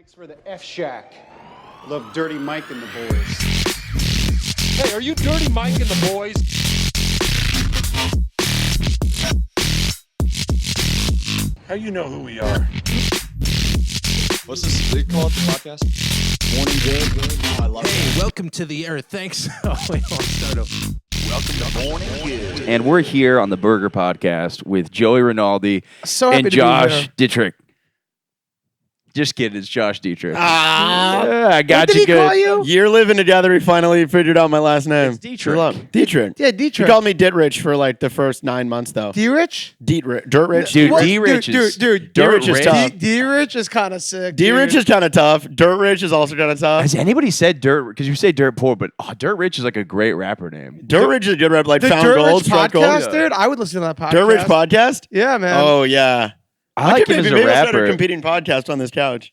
Thanks for the F Shack. Love Dirty Mike and the boys. Hey, are you Dirty Mike and the boys? How you know who we are? What's this? They call it the podcast? Morning Good. Oh, I love Hey, welcome to the Earth. Thanks. Oh, wait, I'll start over. Welcome to Morning Good. And we're here on the Burger Podcast with Joey Rinaldi So happy and to be Josh here. Dittrich. Just kidding, it's Josh Dittrich. Ah, I got What did you he good. call you? Year living together, we finally figured out my last name. It's Dittrich. True love. Dittrich. Yeah, He Dittrich. called me Dittrich for like the first 9 months though. D-Rich? Dirtrich. Dude, What? D-Rich is... Dude, D-Rich is tough. D-Rich is kind of sick. D-Rich dude. is kind of tough. Dirtrich is also kind of tough. Has anybody said Dirt? Because you say Dirt Poor, but Dirt Rich is like a great rapper name. Dirtrich is a good rap, like The Found Dirt Gold, Rich Struck podcast, Gold. dude. I would listen to that podcast. Dirtrich podcast? Yeah, man. Oh, yeah. I like him as a maybe I'll start a rapper. competing podcast on this couch.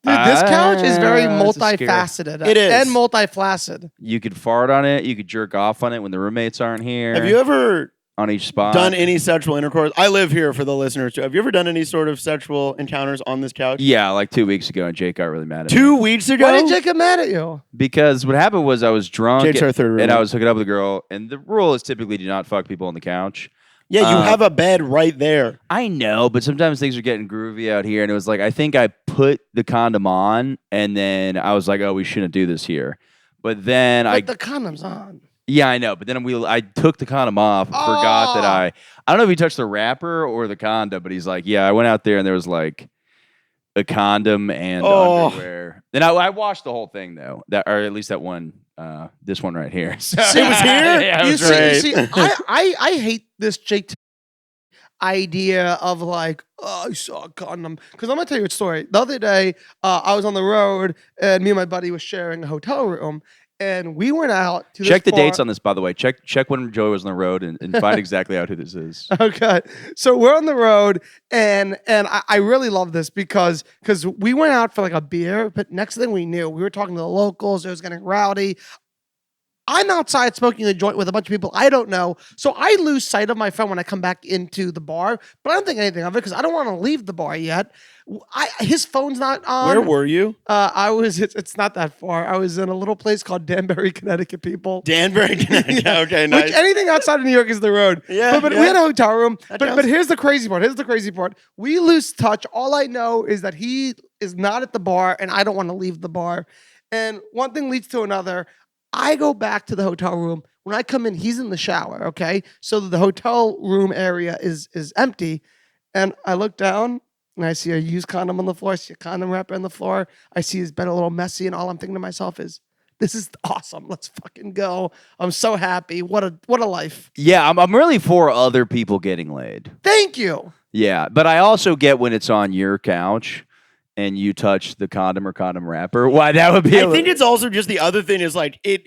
Dude, this couch is very That's a scary- multifaceted. It is. And multiflaccid. You could fart on it. You could jerk off on it when the roommates aren't here. Have you ever on each spot? done any sexual intercourse? I live here for the listeners too. Have you ever done any sort of sexual encounters on this couch? Yeah, like 2 weeks ago, and Jake got really mad at me. 2 weeks ago? Why did Jake get mad at you? Because what happened was I was drunk Jake's our third and roommate. I was hooking up with a girl, and the rule is typically do not fuck people on the couch. Yeah, you have a bed right there. I know, but sometimes things are getting groovy out here, and it was like I think I put the condom on, and then I was like, "Oh, we shouldn't do this here." But then But the condom's on. yeah, I know. But then I took the condom off, and forgot that I don't know if he touched the wrapper or the condom, but he's like, "Yeah, I went out there and there was like a condom and underwear." Then I washed the whole thing though, or at least that one, this one right here. So, It was here? yeah, it You was see, great. I hate this Jake idea of like, oh, I saw a condom. Because I'm gonna tell you a story. The other day, I was on the road and me and my buddy was sharing a hotel room, and we went out to Check the this bar. dates on this, by the way. Check when Joey was on the road and find exactly out who this is. Okay, so we're on the road, and I really love this because we went out for like a beer, but next thing we knew, we were talking to the locals. It was getting rowdy. I'm outside smoking a joint with a bunch of people I don't know, so I lose sight of my phone when I come back into the bar. But I don't think anything of it because I don't want to leave the bar yet. His phone's not on. Where were you? I was. It's not that far. I was in a little place called Danbury, Connecticut. People. Danbury, Connecticut. Yeah. Okay, nice. Which anything outside of New York is the road. Yeah, but yeah. we had a hotel room. But counts. here's the crazy part. We lose touch. All I know is that he is not at the bar, and I don't want to leave the bar. And one thing leads to another. I go back to the hotel room. When I come in, he's in the shower. Okay, so the hotel room area is empty, and I look down. And I see a used condom on the floor. I see a condom wrapper on the floor. I see his bed a little messy, and all I'm thinking to myself is, "This is awesome. Let's fucking go." I'm so happy. What a life. Yeah, I'm really for other people getting laid. Thank you. Yeah, but I also get when it's on your couch and you touch the condom or condom wrapper. Why that would be? I think it's also just the other thing is like if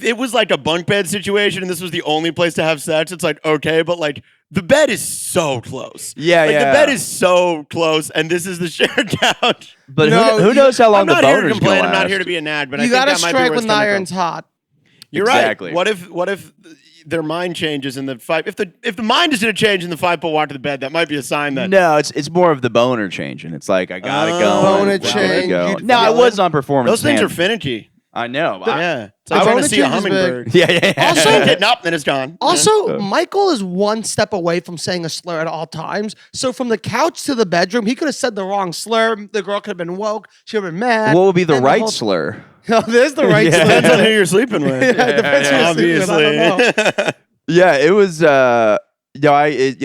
it was like a bunk bed situation and this was the only place to have sex, it's like okay, but like the bed is so close. Yeah, like yeah. the bed is so close, and this is the shared couch. But No, who knows how long I'm the not here to boner's complain. gonna I'm not here to last. be a nag, but You I got think to that might be strike where when it's the coming from. iron's hot. You're Exactly. right. What if their mind changes in the five? If the mind is going to change in the 5-foot walk to the bed, that might be a sign that. No, it's more of the boner changing. It's like I gotta Oh. go. Boner I gotta change, go. you'd No, I feel was it. on performance. Those things are enhancement. finicky. I know. Yeah, it's like I trying wanna to see a change his hummingbird. Yeah. Also- Getting up, then it's gone. Also, Michael is one step away from saying a slur at all times. So from the couch to the bedroom, he could have said the wrong slur. The girl could have been woke. She would have been mad. What would be the And right whole- slur? Oh, there's the right Yeah. slur. Depends on who you're sleeping with. Yeah, it depends who you're sleeping with. I don't know. Yeah, it was. A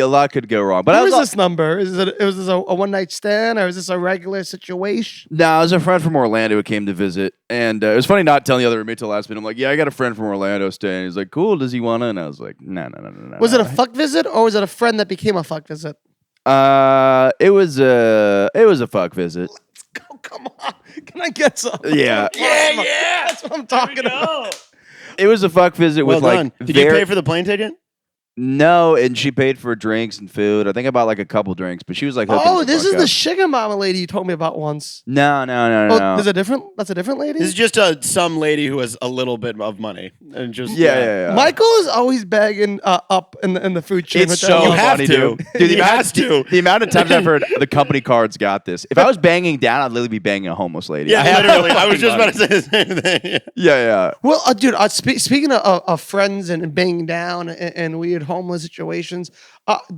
lot could go wrong. But I What was is this number? Was this a one night stand, or is this a regular situation? No, it was a friend from Orlando who came to visit, and it was funny not telling the other roommate till last minute. I'm like, "Yeah, I got a friend from Orlando staying." He's like, "Cool, does he wanna?" And I was like, "No." Was it a fuck visit, or was it a friend that became a fuck visit? It was a fuck visit. Oh, come on. Can I get some? Yeah. That's what I'm talking about. It was a fuck visit Well with like done. Did you pay for the plane ticket? No, and she paid for drinks and food. I think I bought like a couple drinks, but she was like, hooking Oh, the this fuck is the up. sugar mama lady you told me about once. No. There's a different. That's a different lady. This is just some lady who has a little bit of money and just Yeah. Michael is always begging up in the food chain. It's with so You that- have funny, to. dude. Dude, the He amount, has to. The amount of times I've heard the company cards got this. If I was banging down, I'd literally be banging a homeless lady. Yeah, I have no literally. I was fucking just about money. to say the same thing. Yeah. Well, dude, speaking of friends and banging down and weird homeless situations,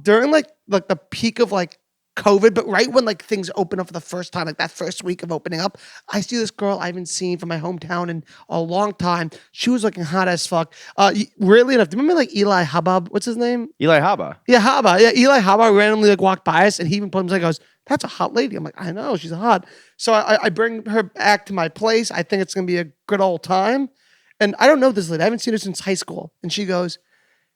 during like the peak of like COVID, but right when like things open up for the first time, like that first week of opening up, I see this girl I haven't seen from my hometown in a long time. She was looking hot as fuck. Weirdly enough, do you remember like Eli Hubbub? What's his name? Eli Haba. Yeah, Haba. Yeah, Eli Haba randomly like walked by us and he even put him goes, "That's a hot lady." I'm like, "I know, she's hot." So I bring her back to my place. I think it's gonna be a good old time. And I don't know this lady. I haven't seen her since high school. And she goes,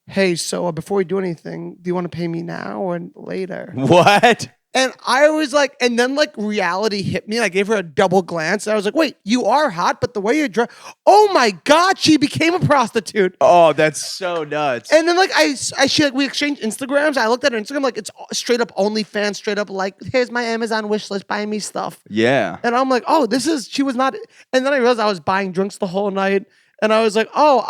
"Hey, so before we do anything, do you want to pay me now or later?" What? And I was like, and then like reality hit me. I gave her a double glance. And I was like, "Wait, you are hot, but the way you're dressed, oh my God, she became a prostitute." Oh, that's so nuts. And then like we exchanged Instagrams. I looked at her Instagram, like it's straight up OnlyFans, straight up like, "Here's my Amazon wish list, buy me stuff." Yeah. And I'm like, "Oh, she was not." And then I realized I was buying drinks the whole night. And I was like, "Oh,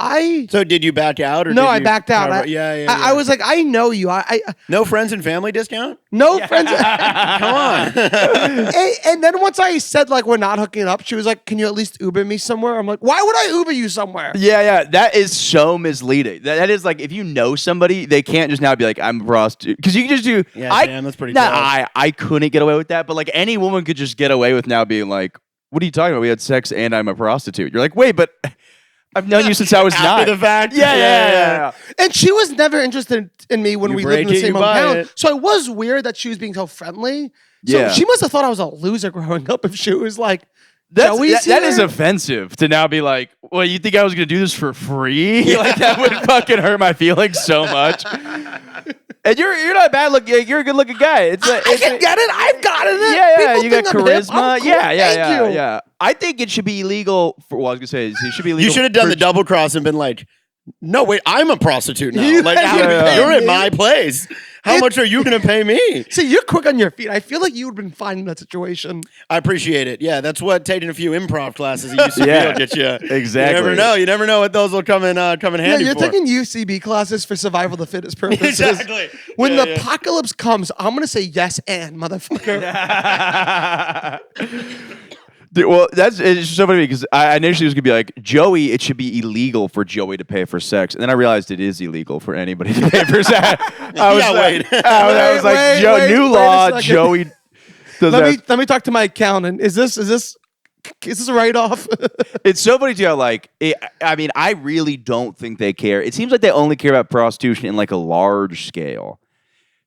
So did you back out? Or no, did I you backed out." I was like, "I know you. I no friends and family discount? no friends." Come on. And then once I said like we're not hooking up, she was like, "Can you at least Uber me somewhere?" I'm like, "Why would I Uber you somewhere?" Yeah. That is so misleading. That is like, if you know somebody, they can't just now be like, "I'm a prostitute." Because you can just do. Yeah, I, damn, that's pretty Not tough. I couldn't get away with that, but like any woman could just get away with now being like, "What are you talking about? We had sex and I'm a prostitute." You're like, "Wait, but I've known you since I was After 9." the fact? Yeah. And she was never interested in me when You we lived in break the it, same you buy hometown. it. So it was weird that she was being so friendly. So Yeah. she must have thought I was a loser growing up if she was like, That "Joey's is here?" offensive to now be like, "Well, you think I was going to do this for free?" Like that would fucking hurt my feelings so much. And you're not bad looking. You're a good looking guy. I can get it. I've gotten it. Yeah, People you got think I'm hip. charisma. I'm cool. Thank you. Yeah. I think it should be illegal for. Well, I was gonna say it should be illegal. You should have done for- the double cross and been like, "No, wait, I'm a prostitute now. You Like, had how- to pay you're in me. my place. How much are you going to pay me?" See, you're quick on your feet. I feel like you would have been fine in that situation. I appreciate it. Yeah, that's what taking a few improv classes at UCB Yeah, will get you. exactly. You never know. You never know what those will come in Yeah, handy you're for. taking UCB classes for survival of the fittest purposes. Exactly. When Yeah, the yeah. apocalypse comes, I'm gonna say yes and motherfucker. Dude, well, it's just so funny because I initially was gonna be like, Joey, it should be illegal for Joey to pay for sex, and then I realized it is illegal for anybody to pay for sex. I was Yeah, like, wait. I was like, Wait, new wait a law, second. Joey does that. Let me talk to my accountant. Is this a write off? It's so funny to how, like, I mean, I really don't think they care. It seems like they only care about prostitution in like a large scale.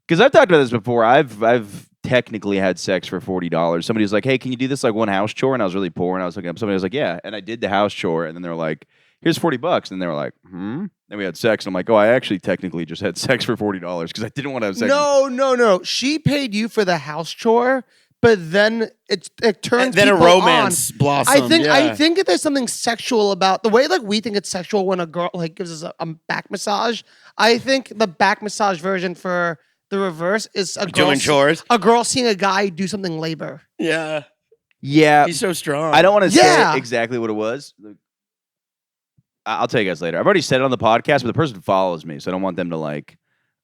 Because I've talked about this before. I've technically had sex for $40. Somebody was like, "Hey, can you do this like one house chore?" And I was really poor, and I was looking up. Somebody was like, "Yeah," and I did the house chore, and then they were like, "Here's $40," and they were like, Then we had sex, and I'm like, "Oh, I actually technically just had sex for $40 because I didn't want to have sex." No. She paid you for the house chore, but then it turns And then a people romance on. blossomed. I think that there's something sexual about the way like we think it's sexual when a girl like gives us a back massage. I think the back massage version for the reverse is a girl Doing chores. A girl seeing a guy do something labor. Yeah. Yeah, He's so strong. I don't want to Yeah. say exactly what it was. I'll tell you guys later. I've already said it on the podcast, but the person follows me, so I don't want them to like.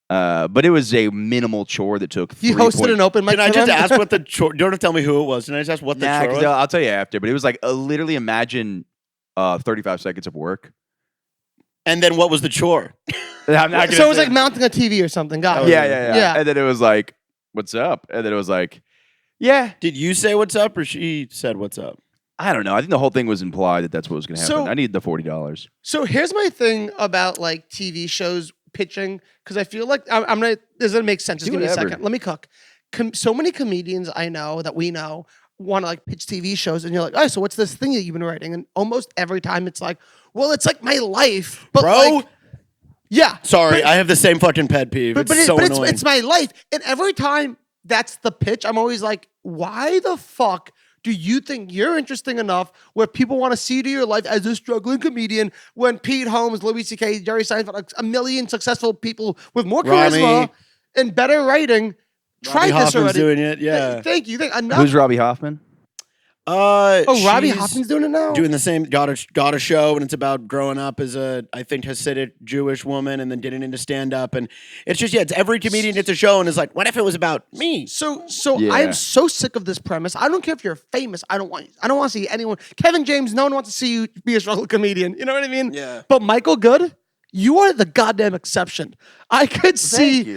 But it was a minimal chore that took. You 3 hosted an open mic. Can I for just them? ask what the chore? You don't have to tell me who it was. Can I just ask what the Nah, chore 'cause was? I'll tell you after. But it was like literally imagine 35 seconds of work. And then what was the chore? I'm not So it was like mounting a TV or something. Got it. yeah. And then it was like, "What's up?" And then it was like, "Yeah." Did you say what's up or she said what's up? I don't know. I think the whole thing was implied that that's what was going to happen. So- I needed the $40. So here's my thing about like TV shows pitching because I feel like I'm gonna. This doesn't make sense. Just Do give me a whatever. second. Let me cook. So many comedians I know that we know want to like pitch TV shows, and you're like, "Oh, so what's this thing that you've been writing?" And almost every time it's like, "Well, it's like my life, but Bro? like, yeah." Sorry, But- I have the same fucking pet peeve. But, It's so it's annoying. my life, and every time that's the pitch, I'm always like, "Why the fuck Do you think you're interesting enough where people want to see you to your life as a struggling comedian when Pete Holmes, Louis C.K., Jerry Seinfeld, like a million successful people with more charisma and better writing tried this Hoffman's already? doing it, yeah. Thank you. Enough. Who's Robbie Hoffman? Robbie she's Hoffman's doing it now? Doing the same, got a show, and it's about growing up as a, I think, Hasidic Jewish woman, and then getting into stand up, and it's just it's every comedian gets a show, and it's like, what if it was about me? So Yeah. I am so sick of this premise. I don't care if you're famous. I don't want to see anyone. Kevin James, no one wants to see you be a struggle comedian. You know what I mean? Yeah. But Michael Good, you are the goddamn exception. I could see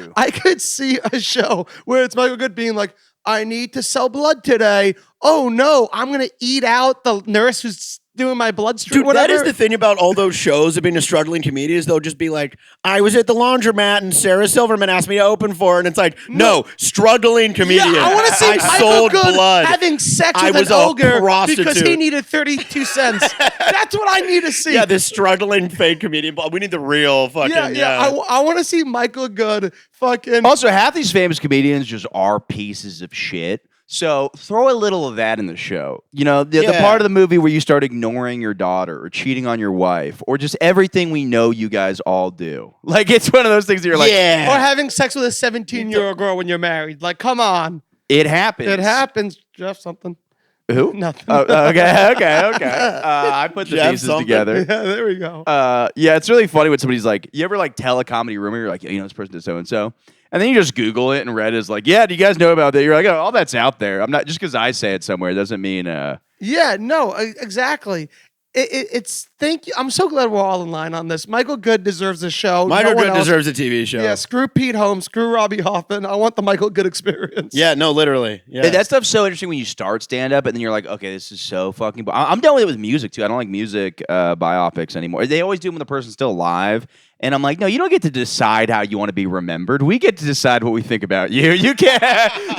a show where it's Michael Good being like, I need to sell blood today. Oh no, I'm gonna eat out the nurse who's doing my bloodstream. Dude, whatever. that is the thing about all those shows of being a struggling comedian is they'll just be like, I was at the laundromat and Sarah Silverman asked me to open for her, and it's like, no, struggling comedian. Yeah, I want to see I Michael sold Good blood. having sex I with was an a ogre prostitute. because he needed 32 cents. That's what I need to see. Yeah, this struggling fake comedian. But we need the real fucking, I want to see Michael Good fucking. Also, half these famous comedians just are pieces of shit. So throw a little of that in the show. You know, the part of the movie where you start ignoring your daughter or cheating on your wife or just everything we know you guys all do. Like, it's one of those things that you're like, Or having sex with a 17-year-old girl when you're married. Like, come on. it happens. It happens. Jeff, something. Who? Nothing. Oh, okay. I put the Jeff pieces something. together. Yeah, there we go. Yeah, it's really funny when somebody's like, you ever like tell a comedy rumor, you're like, you know, this person did so and so. And then you just Google it and Reddit is like, yeah, do you guys know about that? You're like, oh, all that's out there. I'm not just because I say it somewhere doesn't mean Yeah, no, exactly. It's thank you. I'm so glad we're all in line on this. Michael Good deserves a show. Michael No one Good else. deserves a TV show. Yeah, screw Pete Holmes, screw Robbie Hoffman. I want the Michael Good experience. Yeah, no, literally. Yeah. that stuff's so interesting when you start stand up and then you're like, okay, this is so fucking. I'm done with it with music too. I don't like music biopics anymore. They always do them when the person's still alive. And I'm like, no, you don't get to decide how you want to be remembered. We get to decide what we think about you. You can't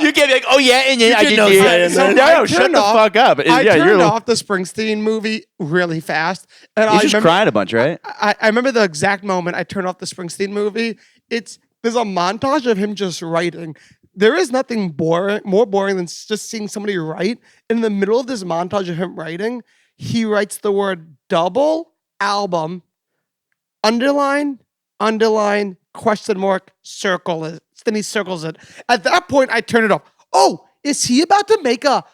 be like, oh yeah, and yeah, I get did. no say in there. No, shut the fuck up. I turned off the Springsteen movie really fast, and You're just crying a bunch, right? I remember the exact moment I turned off the Springsteen movie. There's a montage of him just writing. There is nothing more boring than just seeing somebody write. In the middle of this montage of him writing, he writes the word double album, underline, question mark, circle it. Then he circles it. At that point, I turn it off. Oh, is he about to make a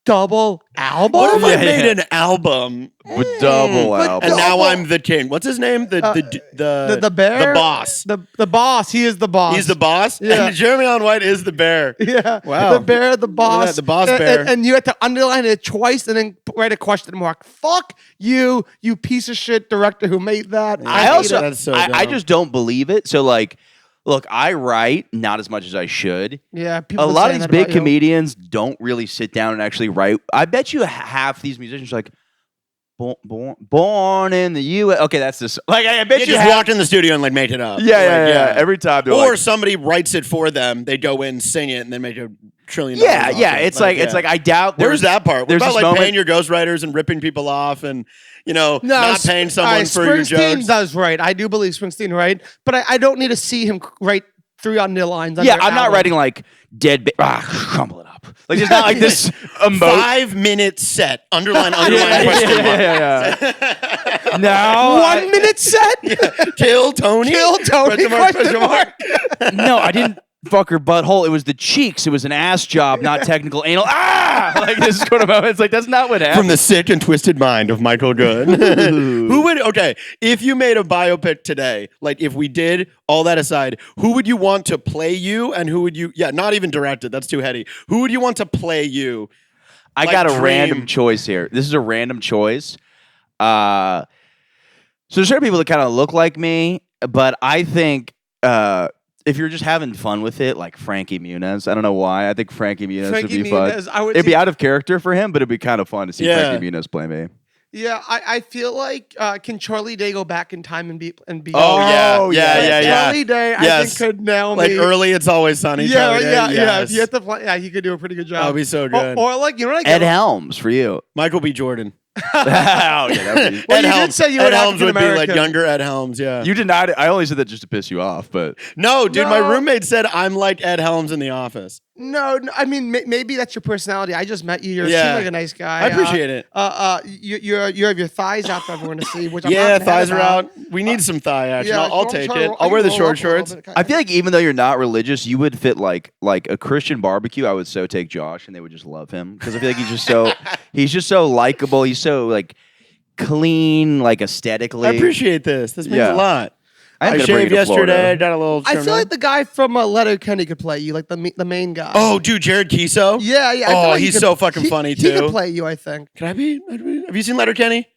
double album? What if I made an album With double album. and now I'm the king? What's his name? The bear? The boss. The boss. He is the boss. He's the boss? Yeah. And Jeremy Allen White is the bear. Yeah. Wow. The bear, the boss. the boss And- bear. And you have to underline it twice and then write a question mark. Fuck you, you piece of shit director who made that. I hate also, it. That's so I dumb. just don't believe it. So like, look, I write not as much as I should. Yeah, A people lot say of these that big about you. comedians don't really sit down and actually write. I bet you half these musicians are like born in the U.S. Okay, that's this. Like I bet You you just half. walked in the studio and like made it up. Yeah. Every time, they're Or like, somebody writes it for them. They go in, sing it, and then make $1 trillion. yeah. off it. It's like it's like I doubt. Where's that part? What there's about this like moment- paying your ghostwriters and ripping people off and not paying someone for your Springsteen jokes? does write. I do believe Springsteen right, but I don't need to see him write 3 underlines. Yeah, I'm not writing like dead. Crumble it up. Like it's not like this emote. 5-minute set. Underline question mark. Yeah. No, 1 minute set. Kill Tony. Kill Tony, question mark. no, I didn't fuck her butthole. It was the cheeks. It was an ass job, not technical anal. Like this sort of moment. It's like that's not what happened. From the sick and twisted mind of Michael Good. Who would, if you made a biopic today, like if we did all that aside, who would you want to play you and who would you, not even direct it, that's too heady. Who would you want to play you? I like got a dream. random choice here. This is a random choice. So there's certain people that kind of look like me, but I think if you're just having fun with it, like Frankie Muniz, I don't know why. I think Frankie Muniz would be fun. It'd be out of character for him, but it'd be kind of fun to see Frankie Muniz play me. Yeah, I feel like can Charlie Day go back in time and be? Oh, yeah. Charlie Day, I think could nail me. Like early, It's Always Sunny. Charlie Day. Yeah. Yes. If you have to play, he could do a pretty good job. That'd be so good. Or like, you know what I Ed get? Helms for you. Michael B. Jordan. Oh, yeah, that'd be. Well, Ed you did Helms. say you Ed were Helms would be like African-American. younger Ed Helms, yeah. You denied it. I only said that just to piss you off, but No, dude, my No. roommate said I'm like Ed Helms in The Office. No, I mean maybe that's your personality. I just met you. You Yeah. seem like a nice guy. I appreciate it. You have your thighs out for everyone to see. Which I'm Yeah, not mad thighs are about. out. We need some thigh action. Yeah, I'll I'm take trying it. to- I'll I wear can the roll short up a little shorts. bit. I feel like even though you're not religious, you would fit like a Christian barbecue. I would so take Josh, and they would just love him because I feel like he's just so likable. He's so like clean, like aesthetically. I appreciate this. This means Yeah. a lot. I'm I gonna bring shaved you to Florida. yesterday. Done a little. I trim feel down. like the guy from Letterkenny could play you, like the main guy. Oh, dude, Jared Kiso. yeah. I feel Oh, like he he's could- so fucking funny, He too. could play you, I think. Can I be? Have you seen Letterkenny?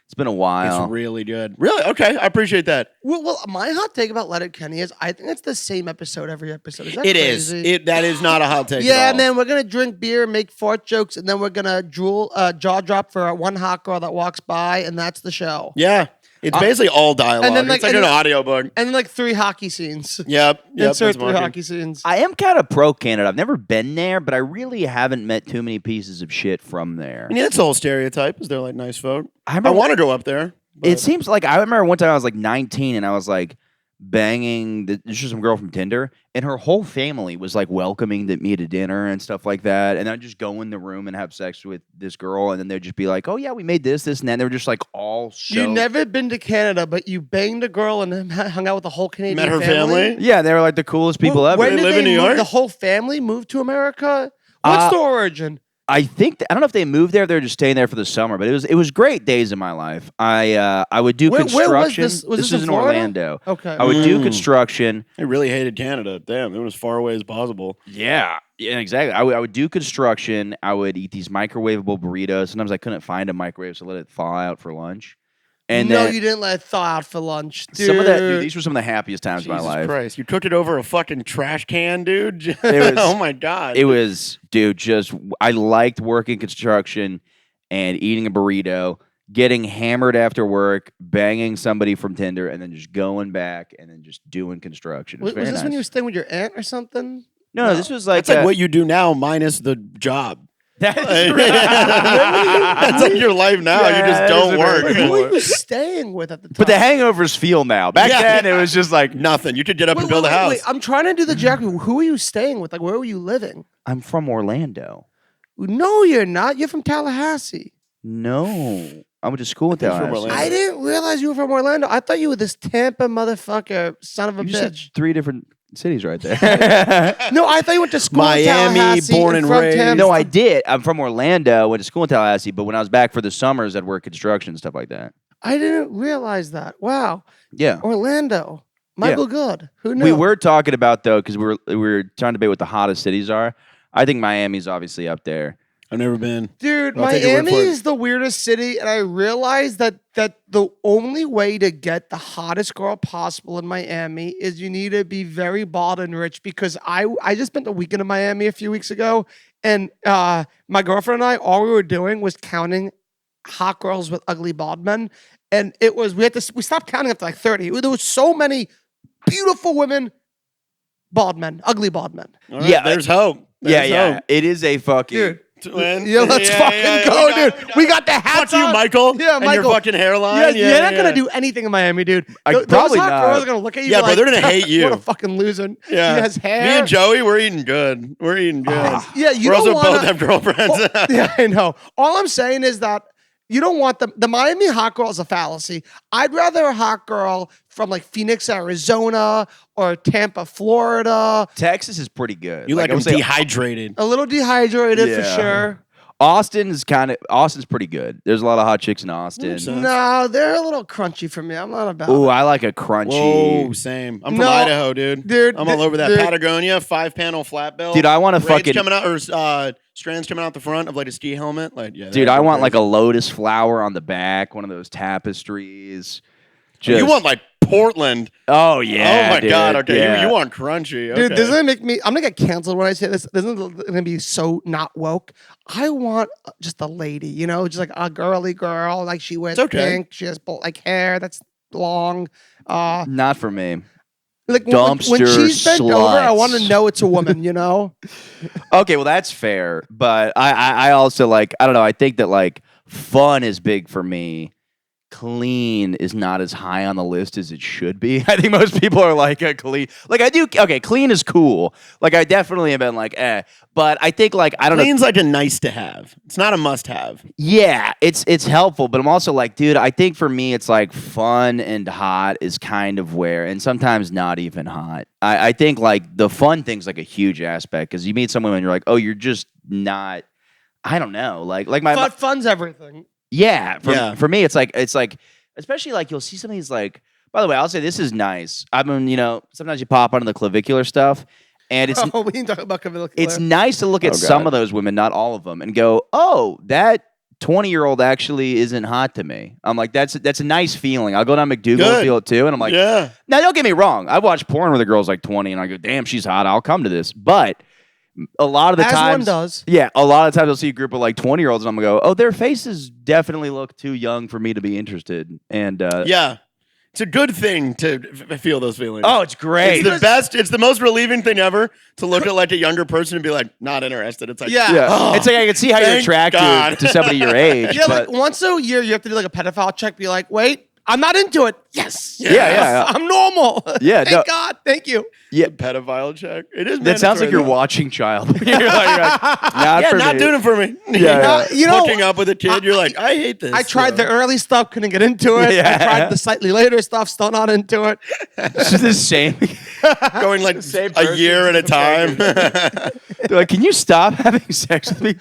It's been a while. It's really good. Really? Okay, I appreciate that. Well, my hot take about Letterkenny is I think it's the same episode every episode. Is that It is. crazy? That is not a hot take. Yeah, at all. and then we're gonna drink beer, make fart jokes, and then we're gonna jaw drop for one hot girl that walks by, and that's the show. Yeah, it's basically all dialogue. and then, It's like and an then- audiobook. And then like 3 hockey scenes. Yep. Insert that's 3 marking. hockey scenes. I am kind of pro Canada. I've never been there, but I really haven't met too many pieces of shit from there. I mean, that's the whole stereotype. Is they're like nice folk. I I want to go up there. but- It seems like I remember one time I was like 19 and I was like banging this was some girl from Tinder, and her whole family was like welcoming me to dinner and stuff like that. And I'd just go in the room and have sex with this girl, and then they'd just be like, "Oh yeah, we made this, and that." They were just like all so. You never been to Canada, but you banged a girl and hung out with the whole Canadian Met her family? Yeah, they were like the coolest people ever. When They did live in New move- York? The whole family moved to America. What's the origin? I think I don't know if they moved there. They were just staying there for the summer, but it was great days in my life. I would do Where was construction. this? Was this was in in Florida? Orlando. Okay. I would do construction. They really hated Canada. Damn, they went as far away as possible. Yeah, exactly. I would do construction. I would eat these microwavable burritos. Sometimes I couldn't find a microwave, so I let it thaw out for lunch. And no, then you didn't let it thaw out for lunch, dude. some of that. Dude, these were some of the happiest times of Jesus my life. Christ, you cooked it over a fucking trash can, dude. It was- oh my god. It was, dude. I liked working construction and eating a burrito, getting hammered after work, banging somebody from Tinder, and then just going back and then just doing construction. It was, Was very this when you were nice. staying with your aunt or something? No, this was like That's like what you do now, minus the job. That's That's like your life now. Yeah, you just that is don't a very work. good Who point. were you staying with at the time? But the hangovers feel now. Back Yeah. then, it was just like Nothing. You could get up and Wait, build wait, a house. wait, I'm trying to do the geography. Who are you staying with? Like, where were you living? I'm from Orlando. No, you're not. You're from Tallahassee. No, I went to school in think he's from Tallahassee. Orlando. I didn't realize you were from Orlando. I thought you were this Tampa motherfucker, son of a You said bitch. 3 different cities right there. No, I thought you went to school in Miami, Tallahassee born and from raised. Tampa. No, I did. I'm from Orlando. Went to school in Tallahassee, but when I was back for the summers, I'd work construction and stuff like that. I didn't realize that. Wow. Yeah, Orlando. Michael Good. Who knew? we were talking about though because we were trying to debate what the hottest cities are. I think Miami's obviously up there. I've never been. Dude, I'll take your word Miami for it. is the weirdest city, and I realized that the only way to get the hottest girl possible in Miami is you need to be very bald and rich. Because I just spent a weekend in Miami a few weeks ago, and my girlfriend and I, all we were doing was counting hot girls with ugly bald men, and it was we stopped counting after like 30. There was so many beautiful women, bald men, ugly bald men. All right, Yeah, there's hope. Yeah, There's hope. It is a fucking. Dude. Twin. Yeah, let's fucking go, dude. We got the hats Fuck you, on. Michael. Yeah, and Michael. your fucking hairline. Yeah, Yeah, you're not yeah. gonna do anything in Miami, dude. Those probably hot not. girls are gonna look at you. Yeah, like, but they're gonna hate you. What a fucking loser. Yeah. He has hair. Me and Joey, we're eating good. We're eating good. Yeah, you We're don't also wanna, both have girlfriends. Yeah, I know. All I'm saying is that you don't want the Miami hot girl is a fallacy. I'd rather a hot girl from like Phoenix, Arizona, or Tampa, Florida. Texas is pretty good. You like I them would say dehydrated. A little dehydrated for Yeah. sure. Austin's pretty good. There's a lot of hot chicks in Austin. Makes sense. No, they're a little crunchy for me. I'm not about Ooh, it. I like a crunchy. Whoa, same. I'm from No, Idaho, dude. dude, I'm all over that dude. Patagonia 5-panel flat belt. Dude, I want to Braids fucking. coming out or strands coming out the front of like a ski helmet. Like, yeah. Dude, that's I want like a crazy. lotus flower on the back, one of those tapestries. Just, You want like Portland? Oh yeah. oh my dude, god. Okay, yeah. you want crunchy? Okay. Dude, this is gonna make me. I'm gonna get canceled when I say this. This is gonna be so not woke. I want just a lady, you know, just like a girly girl. Like she wears It's okay. pink. She has like hair that's long. Not for me. Like when Dumpster she's bent over, I want to sluts. know it's a woman. You know. Okay, well that's fair, but I also like I don't know. I think that like fun is big for me. clean is not as high on the list as it should be. I think most people are like a clean. Like I do. Okay, clean is cool. Like I definitely have been like, but I think like I don't know. Clean's like a nice to have. It's not a must have. Yeah, it's helpful, but I'm also like, dude, I think for me it's like fun and hot is kind of where, and sometimes not even hot. I think like the fun thing's like a huge aspect because you meet someone and you're like, oh, you're just not. I don't know, like my fun's everything. Yeah, for me, it's like, especially like you'll see some of these like. By the way, I'll say this is nice. I mean, sometimes you pop onto the clavicular stuff, and it's we didn't talk about clavicular. it's nice to look at some of those women, not all of them, and go, oh, that 20-year-old actually isn't hot to me. I'm like, that's a nice feeling. I'll go down McDougal and feel it too, and I'm like, yeah. Now don't get me wrong. I watch porn where the girl's like 20, and I go, damn, she's hot. I'll come to this, but. A lot of the times, one does. Yeah, a lot of times I'll see a group of like 20-year-olds and I'm gonna go, oh, their faces definitely look too young for me to be interested. And yeah, it's a good thing to feel those feelings. Oh, it's great. It's the best. It's the most relieving thing ever to look at like a younger person and be like, not interested. It's like, It's like I can see how you're attracted to somebody your age. Yeah, but like once a year you have to do like a pedophile check. Be like, wait, I'm not into it. Yes. Yeah. I'm normal. Yeah, Thank God. Thank you. Yeah, pedophile check. It is. that sounds like you're watching Child. you're like, not doing it for me. Yeah. Hooking up with a kid. You're like, I hate this. I tried the early stuff, couldn't get into it. Yeah. I tried the slightly later stuff, still not into it. It's just the same. Going like a year at a time. They're like, can you stop having sex with me?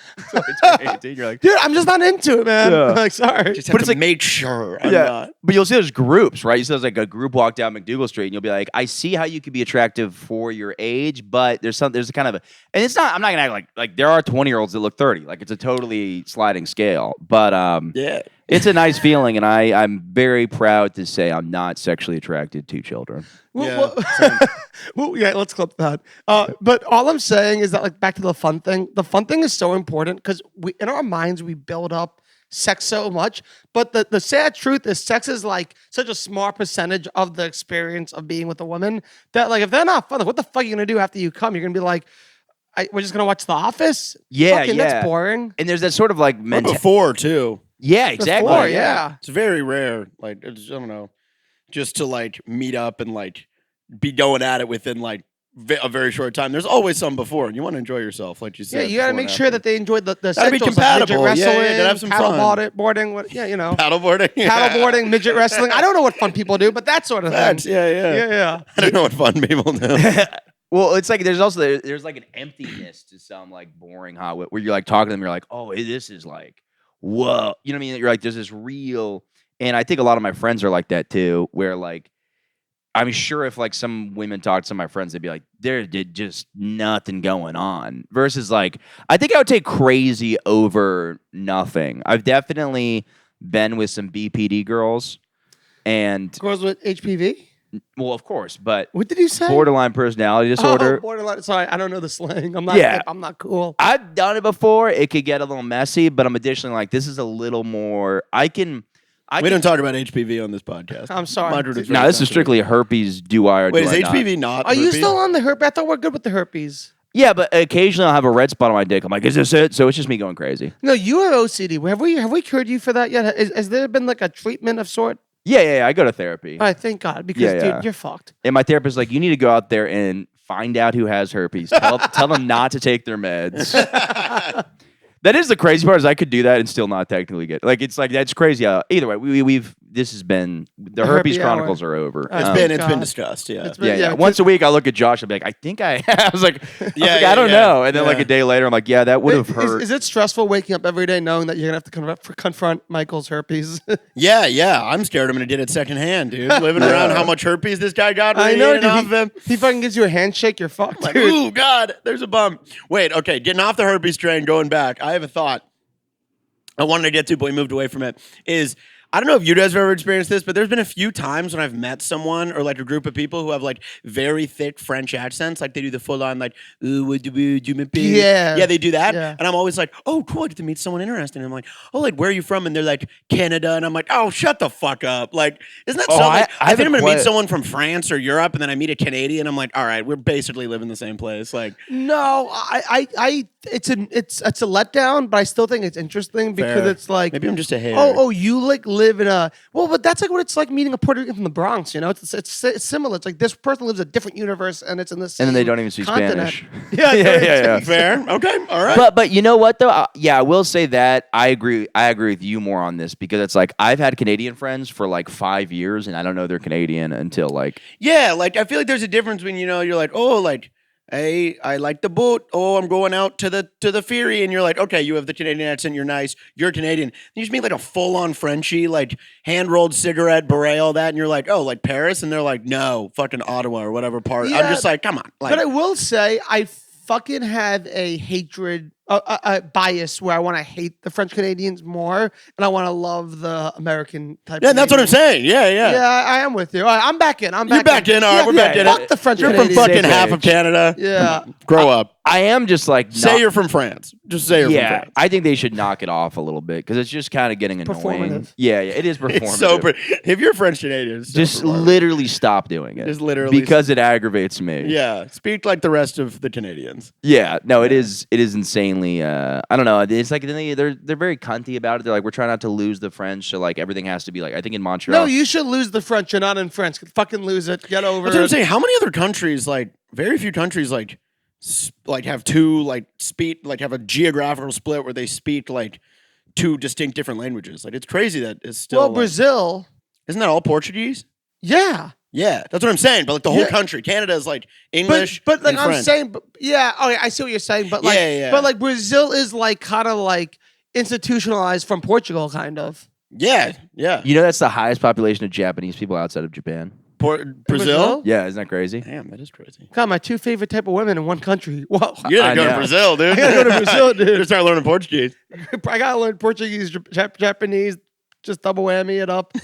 You're like, dude, I'm just not into it, man. Yeah. Like, sorry. Just have to make sure I'm not. But you'll see those groups, right? You see those like a group walk down McDougal Street, and you'll be like, I see how you could be attractive for your age, but there's a kind of and it's not. I'm not gonna act like there are 20-year-olds that look 30. Like it's a totally sliding scale. But yeah, it's a nice feeling, and I'm very proud to say I'm not sexually attracted to children. Yeah. Let's clip that. But all I'm saying is that, like, back to the fun thing. The fun thing is so important because in our minds we build up sex so much, but the sad truth is sex is like such a small percentage of the experience of being with a woman that, like, if they're not fun, like, what the fuck are you gonna do after you come? You're gonna be like, we're just gonna watch The Office? Fucking, that's boring. And there's that sort of like before too. Yeah, exactly. Before, yeah. It's very rare. Like, I don't know, just to like meet up and like be going at it within like a very short time. There's always some before, and you want to enjoy yourself, like you said. Yeah, you got to make sure that they enjoy the gotta be essentials, compatible. like midget wrestling, gotta have some fun. boarding, Paddleboarding, paddleboarding, midget wrestling. I don't know what fun people do, but that sort of thing. Yeah. I don't know what fun people do. Well, it's like there's like an emptiness to some like boring hot where you're like talking to them, you're like, oh, this is like, whoa, you know what I mean? You're like, there's this real, and I think a lot of my friends are like that too, where like, I'm sure if like some women talk to some of my friends, they'd be like, there's just nothing going on. Versus like, I think I would take crazy over nothing. I've definitely been with some BPD girls, and girls with HPV. Well, of course, but what did you say? Borderline personality disorder. Oh, borderline. Sorry, I don't know the slang. I'm not. Yeah. I'm not cool. I've done it before. It could get a little messy, but I'm additionally like, this is a little more. We don't talk about HPV on this podcast. I'm sorry. No, this is strictly herpes. Do I or Wait, do is I HPV not? Are you still on the herpes? I thought we're good with the herpes. Yeah, but occasionally I'll have a red spot on my dick. I'm like, is this it? So it's just me going crazy. No, you have OCD. Have we cured you for that yet? Has there been like a treatment of sort? Yeah. I go to therapy. All right, thank God, because dude, you're fucked. And my therapist is like, you need to go out there and find out who has herpes. Tell them not to take their meds. That is the crazy part, is I could do that and still not technically get. Like, it's like, that's crazy. Either way, this has been, the herpes chronicles are over. It's been discussed. Yeah. Yeah. Once a week, I look at Josh. I'm like, I think I was like, I don't know. And then like a day later, I'm like, yeah, that would have hurt. Is it stressful waking up every day knowing that you're gonna have to confront Michael's herpes? Yeah. I'm scared I'm gonna get it secondhand, dude. Living around how much herpes this guy got. I know, dude. Off him. He fucking gives you a handshake. You're fucked. Like, ooh, God, there's a bump. Wait, okay, getting off the herpes train, going back. I have a thought I wanted to get to, but we moved away from it. I don't know if you guys have ever experienced this, but there's been a few times when I've met someone or like a group of people who have like very thick French accents. Like they do the full on like, ooh, yeah, they do that. Yeah. And I'm always like, oh, cool, I get to meet someone interesting. And I'm like, oh, like, where are you from? And they're like, Canada. And I'm like, oh, shut the fuck up. Like, isn't that something? I think I'm going to meet someone from France or Europe, and then I meet a Canadian. I'm like, all right, we're basically living the same place. Like, no, I it's a letdown, but I still think it's interesting because Fair. it's like Maybe I'm just a hater. oh, you like live in a but that's like what it's like meeting a Puerto Rican from the Bronx. You know, it's similar. It's like this person lives a different universe, and it's in the same And then they don't even speak continent. Spanish. Yeah. Fair. Okay. All right. But you know what though? I will say that I agree with you more on this because it's like I've had Canadian friends for like 5 years and I don't know they're Canadian until like Yeah, like I feel like there's a difference when you're like, oh, like, hey, I like the boat. Oh, I'm going out to the ferry, and you're like, okay, you have the Canadian accent, you're nice, you're Canadian. Then you just meet like a full on Frenchie, like hand rolled cigarette, beret, all that, and you're like, oh, like Paris, and they're like, no, fucking Ottawa or whatever part. Yeah, I'm just like, come on, like, But I will say, I fucking have a hatred, a bias where I want to hate the French Canadians more, and I want to love the American type. yeah, that's what I'm Canadians. saying. Yeah, yeah. Yeah, I am with you. All right, I'm back in. You're back in. All right, we're back in. Fuck the French You're from Canadians. fucking Same half of page. Canada. Yeah. Grow up. I am just like Say not- you're from France. Just say you're from yeah, France. I think they should knock it off a little bit because it's just kind of getting annoying. Performative. Yeah, it is performative. It's so if you're French Canadian, it's so just performative. literally stop doing it. Just literally because it aggravates me. Yeah, speak like the rest of the Canadians. Yeah, no, it is insanely. I don't know. It's like they're very cunty about it. They're like, we're trying not to lose the French, so like everything has to be like. I think in Montreal. No, you should lose the French. You're not in France. Fucking lose it. Get over That's what I'm it. saying. How many other countries, like very few countries, like have two have a geographical split where they speak like two distinct different languages. Like it's crazy that it's still. Well, like- Brazil. isn't that all Portuguese? Yeah. Yeah, that's what I'm saying. But like the whole Yeah. country, Canada is like English, But like and I'm French. saying, okay, I see what you're saying, but like, Yeah. but like Brazil is like kind of like institutionalized from Portugal, kind of. Yeah. You know that's the highest population of Japanese people outside of Japan. Brazil? Yeah, isn't that crazy? Damn, that is crazy. God, my two favorite type of women in one country. Whoa. You gotta I go to know. Brazil, dude. I gotta go to Brazil, dude. You gotta start learning Portuguese. I gotta learn Portuguese, Japanese, just double whammy it up.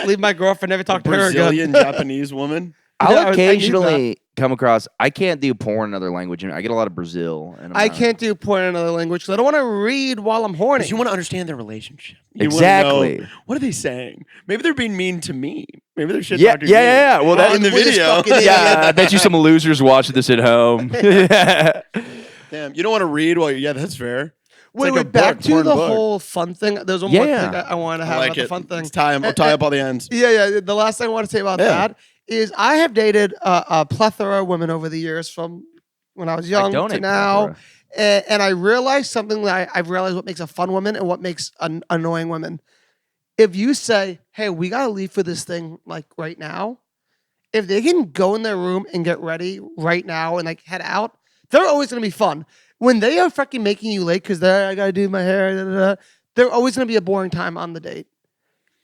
Leave my girlfriend, never talk to her Brazilian again. Japanese woman. I'll Yeah, I need occasionally come across. I can't do porn in another language. I get a lot of Brazil. And I can't do porn in another language because I don't want to read while I'm horny. Because you want to understand their relationship. You Exactly. wanna know, what are they saying? Maybe they're being mean to me. Maybe they're shit Yeah. talking me. Well, that in the With this video. fucking idiot. Yeah, I bet you some losers watching this at home. Damn, you don't want to read while you. Yeah, that's fair. It's Wait, like a back book, to porn the book. whole fun thing. There's one more Yeah. thing I want to I have like about the it. fun thing. Let's tie up all the ends. Yeah. The last thing I want to say about Yeah. that is I have dated a plethora of women over the years from when I was young to donate now. plethora. And I realized something that I've realized what makes a fun woman and what makes an annoying woman. If you say, hey, we got to leave for this thing like right now, if they can go in their room and get ready right now and like head out, they're always going to be fun. When they are fucking making you late because I got to do my hair, they're always going to be a boring time on the date.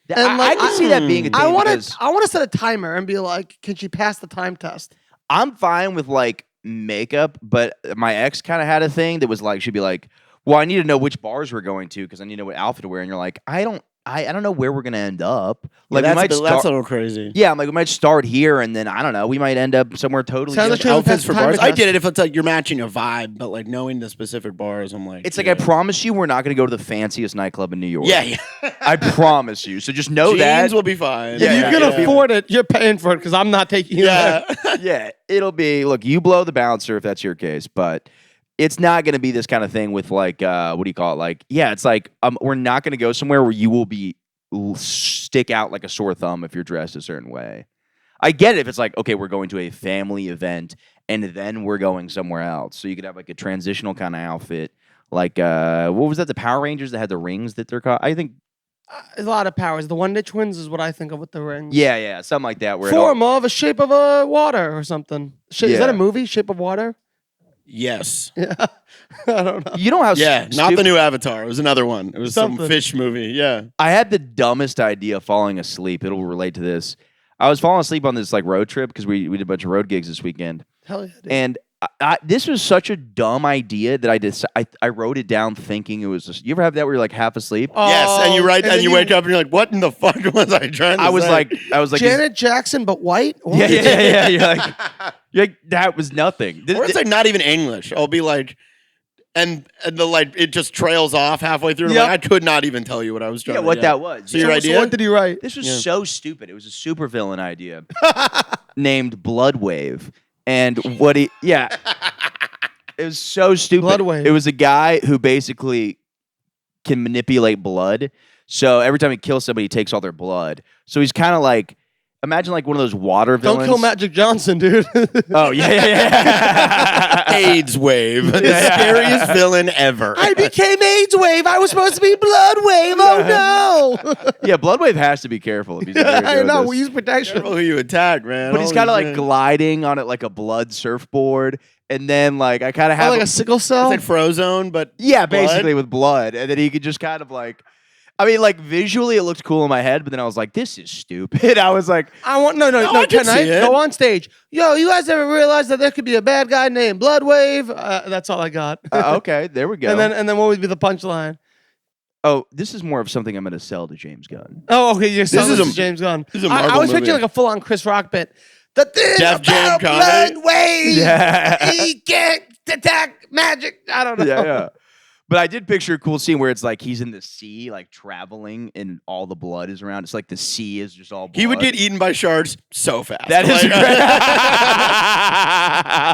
And, I like, can see that being a thing I want because to set a timer and be like, can she pass the time test? I'm fine with like makeup, but my ex kind of had a thing that was like she'd be like, "Well, I need to know which bars we're going to because I need to know what outfit to wear." And you're like, "I don't know where we're gonna end up. Like we might that's start." a little crazy. Yeah, I'm like we might start here, and then I don't know. We might end up somewhere totally. Sounds like different. you Outfits for Time bars. to I test. get it if it's like you're matching a vibe, but like knowing the specific bars, I'm like, It's like yeah. I promise you, we're not gonna go to the fanciest nightclub in New York. Yeah. I promise you. So just know Jeans that. will be fine. Yeah, If you yeah, can yeah. afford it, you're paying for it because I'm not taking you there. Yeah. Yeah, it'll be. Look, you blow the bouncer if that's your case, but it's not going to be this kind of thing with like, what do you call it? Like, yeah, it's like we're not going to go somewhere where you will be stick out like a sore thumb if you're dressed a certain way. I get it if it's like, okay, we're going to a family event and then we're going somewhere else. So you could have like a transitional kind of outfit, like what was that? The Power Rangers that had the rings that they're called. I think. A lot of powers. The One Day Twins is what I think of with the rings. Yeah, something like that. Where it all- Form of a shape of a water or something. Is that Yeah. a movie? Shape of Water? Yes. Yeah. I don't know. you know how Yeah. Not the new Avatar. It was another one. It was some Something. fish movie. Yeah. I had the dumbest idea falling asleep. It'll relate to this. I was falling asleep on this like road trip because we did a bunch of road gigs this weekend, Hell yeah. Dude. and this was such a dumb idea that I wrote it down thinking it was. Just, you ever have that where you're like half asleep? Yes. And you Oh, write and then you wake up and you're like, what in the fuck was I trying to I was say? like, is- Janet Jackson, but white? What? yeah. You're like that was nothing. Or it's like not even English. I'll be like, and the like it just trails off halfway through. Yep. Like, I could not even tell you what I was trying. yeah, to, what that was. So your So idea? what did he write? This was Yeah. so stupid. It was a supervillain idea named Blood Wave, and what he It was so stupid. Blood wave. It was a guy who basically can manipulate blood. So every time he kills somebody, he takes all their blood. So he's kind of like, imagine like one of those water Don't villains. kill Magic Johnson, dude. Oh, yeah. AIDS Wave, the scariest villain ever. I became AIDS Wave. I was supposed to be Blood Wave. Oh no. Yeah, Bloodwave has to be careful if he's ever I doing know. this. We use protection. Careful who you attack, man. But he's Holy kind of like shit. gliding on it like a blood surfboard. And then like I kind of have like a sickle cell. It's like Frozone, but yeah, blood? basically with blood. And then he could just kind of like, I mean, like visually it looked cool in my head, but then I was like, this is stupid. I was like, I want no. I can Can I see it. go on stage? Yo, you guys ever realize that there could be a bad guy named Blood Wave? That's all I got. okay, there we go. And then what would be the punchline? Oh, this is more of something I'm going to sell to James Gunn. Oh, okay. You're selling is this a- to James Gunn. this is a I Marvel was picturing movie. like a full-on Chris Rock bit. The thing Def Jam about comedy? Blood Wave. Yeah. He can't attack magic. I don't know. Yeah. But I did picture a cool scene where it's like he's in the sea, like traveling, and all the blood is around. It's like the sea is just all blood. he would get eaten by sharks so fast. That is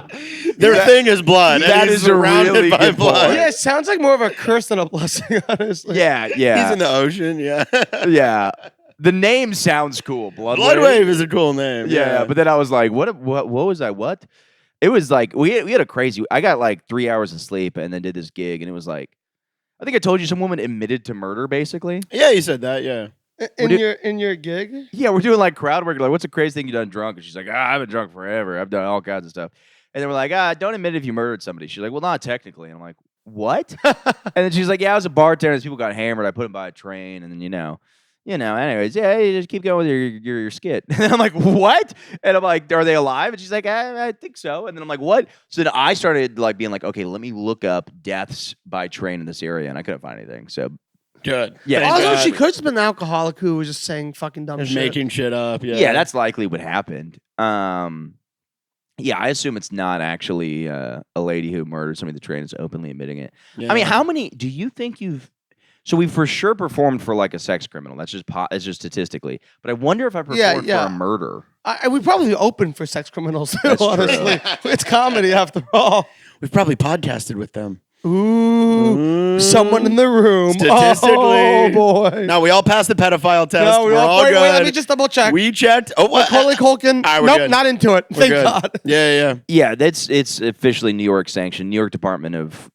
Like, their thing is blood. and That he's is a surrounded really by good blood. point. Yeah, it sounds like more of a curse than a blessing, honestly. Yeah, yeah. He's in the ocean. Yeah. yeah. The name sounds cool. Blood Wave is a cool name. Yeah, but then I was like, what was I? What? It was like we had a crazy. I got like 3 hours of sleep and then did this gig, and it was like, I think I told you some woman admitted to murder, basically. Yeah, you said that. Yeah. In your gig? Yeah, we're doing like crowd work. Like, what's the craziest thing you done drunk? And she's like, I've been drunk forever. I've done all kinds of stuff. And then we're like, don't admit if you murdered somebody. She's like, well, not technically. And I'm like, what? And then she's like, yeah, I was a bartender. These people got hammered. I put them by a train, and then anyways, yeah, you just keep going with your skit. And I'm like, what? And I'm like, are they alive? And she's like, I think so. And then I'm like, what? So then I started like being like, okay, let me look up deaths by train in this area, and I couldn't find anything. So Good. Yeah. Thank Also, God. she could have been an alcoholic who was just saying fucking dumb Just shit. making shit up. Yeah. yeah, that's likely what happened. Yeah, I assume it's not actually a lady who murdered somebody. The train is openly admitting it. Yeah. I mean, how many do you think you've? So we've for sure performed for like a sex criminal. That's just statistically. But I wonder if I performed for a murder. We probably open for sex criminals, That's true. honestly. It's comedy after all. We've probably podcasted with them. Ooh, someone in the room. Statistically. Oh, boy. No, we all passed the pedophile test. No, We're all good. wait, let me just double check. We checked. Oh, what? Macaulay Culkin. All right, we're Nope, good. not into it. We're Thank good. God. Yeah. Yeah, it's officially New York sanctioned. New York Department of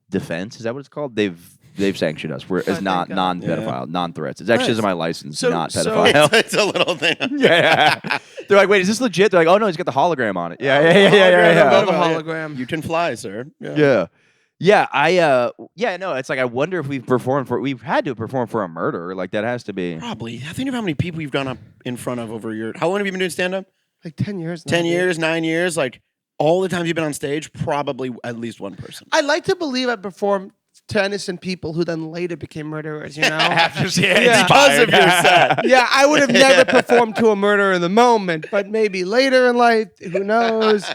Defense, is that what it's called? They've sanctioned us. We're as thank not God. non-pedophile, non-threats. It's actually Nice. on my license, So- not so- pedophile. It's a little thing. yeah. They're like, wait, is this legit? They're like, oh no, he's got the hologram on it. Yeah. I love a Yeah. hologram. You can fly, sir. Yeah. No, it's like I wonder if we've had to perform for a murder. Like that has to be. Probably. Think of how many people you've gone up in front of over your. How long have you been doing stand up? Like 10 years now. 10 dude. years, 9 years? Like all the times you've been on stage, probably at least one person. I like to believe I performed to innocent people who then later became murderers, you know? Yeah. Because of your set. Yeah, I would have never performed to a murderer in the moment, but maybe later in life, who knows?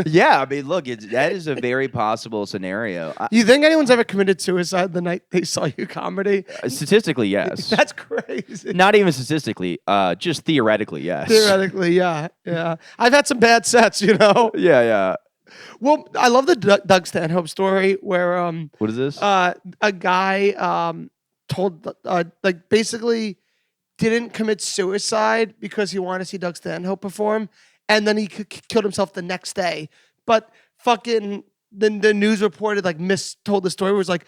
Yeah, I mean, look, that is a very possible scenario. You think anyone's ever committed suicide the night they saw you comedy? Statistically, yes. That's crazy. Not even statistically, just theoretically, yes. Theoretically, yeah. I've had some bad sets, you know? Yeah. Well, I love the Doug Stanhope story where What is this? a guy told like basically didn't commit suicide because he wanted to see Doug Stanhope perform, and then he killed himself the next day. But fucking the news reported like mistold the story. It was like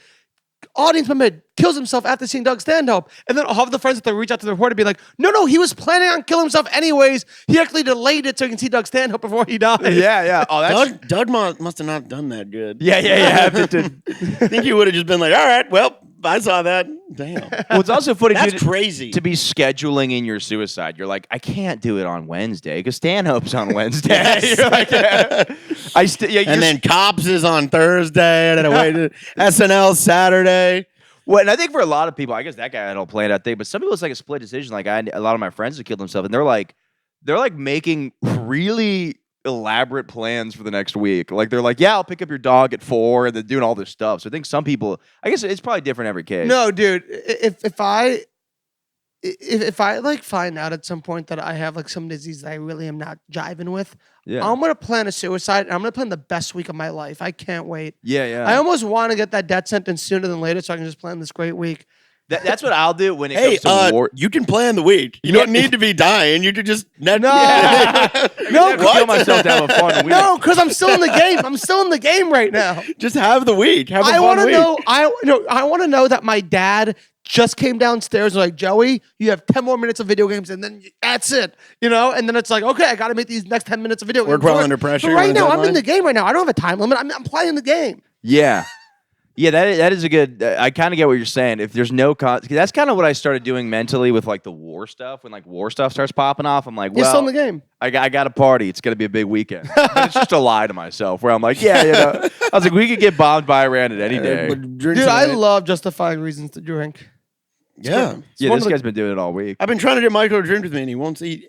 audience member kills himself after seeing Doug Stanhope, and then all of the friends that reach out to the reporter and be like, no, he was planning on killing himself anyways. He actually delayed it so he can see Doug Stanhope before he died. yeah. Oh, that's Doug must have not done that good. yeah. I think he would have just been like, all right, well, I saw that. Damn. Well, it's also funny That's to crazy. be scheduling in your suicide. You're like, I can't do it on Wednesday because Stanhope's on Wednesday. Yes. You're like, And then Cops is on Thursday, and then I waited. SNL Saturday. well, and I think for a lot of people, I guess that guy had all planned out thing, but some people it's like a split decision. Like a lot of my friends who killed themselves, and they're like making really elaborate plans for the next week. Like they're like, yeah, I'll pick up your dog at 4, and then doing all this stuff. So I think some people, I guess it's probably different every case. No, dude. If I if I like find out at some point that I have like some disease that I really am not jiving with, Yeah. I'm gonna plan a suicide and I'm gonna plan the best week of my life. I can't wait. Yeah. I almost want to get that death sentence sooner than later so I can just plan this great week. That's what I'll do when it Hey, comes to war. you can plan the week. You don't need to be dying. You could just No. No, kill myself to have a fun week. No, because I'm still in the game. I'm still in the game right now. just have the week. Have a I fun want to week. know. I want to know that my dad just came downstairs and was like, Joey, you have 10 more minutes of video games and then that's it. And then it's like, okay, I got to make these next 10 minutes of video games. Work well under pressure. But right on a now, I'm in deadline. the game right now. I don't have a time limit. I'm playing the game. Yeah. Yeah, that is a good. I kind of get what you're saying. If there's no that's kind of what I started doing mentally with like the war stuff. When like war stuff starts popping off, I'm like, You're still in well, the game. I got a party. It's gonna be a big weekend. But it's just a lie to myself. Where I'm like, I was like, we could get bombed by Iran at any day. Dude, I love justifying reasons to drink. Yeah. Yeah, this guy's been doing it all week. I've been trying to get Michael to drink with me, and he won't see.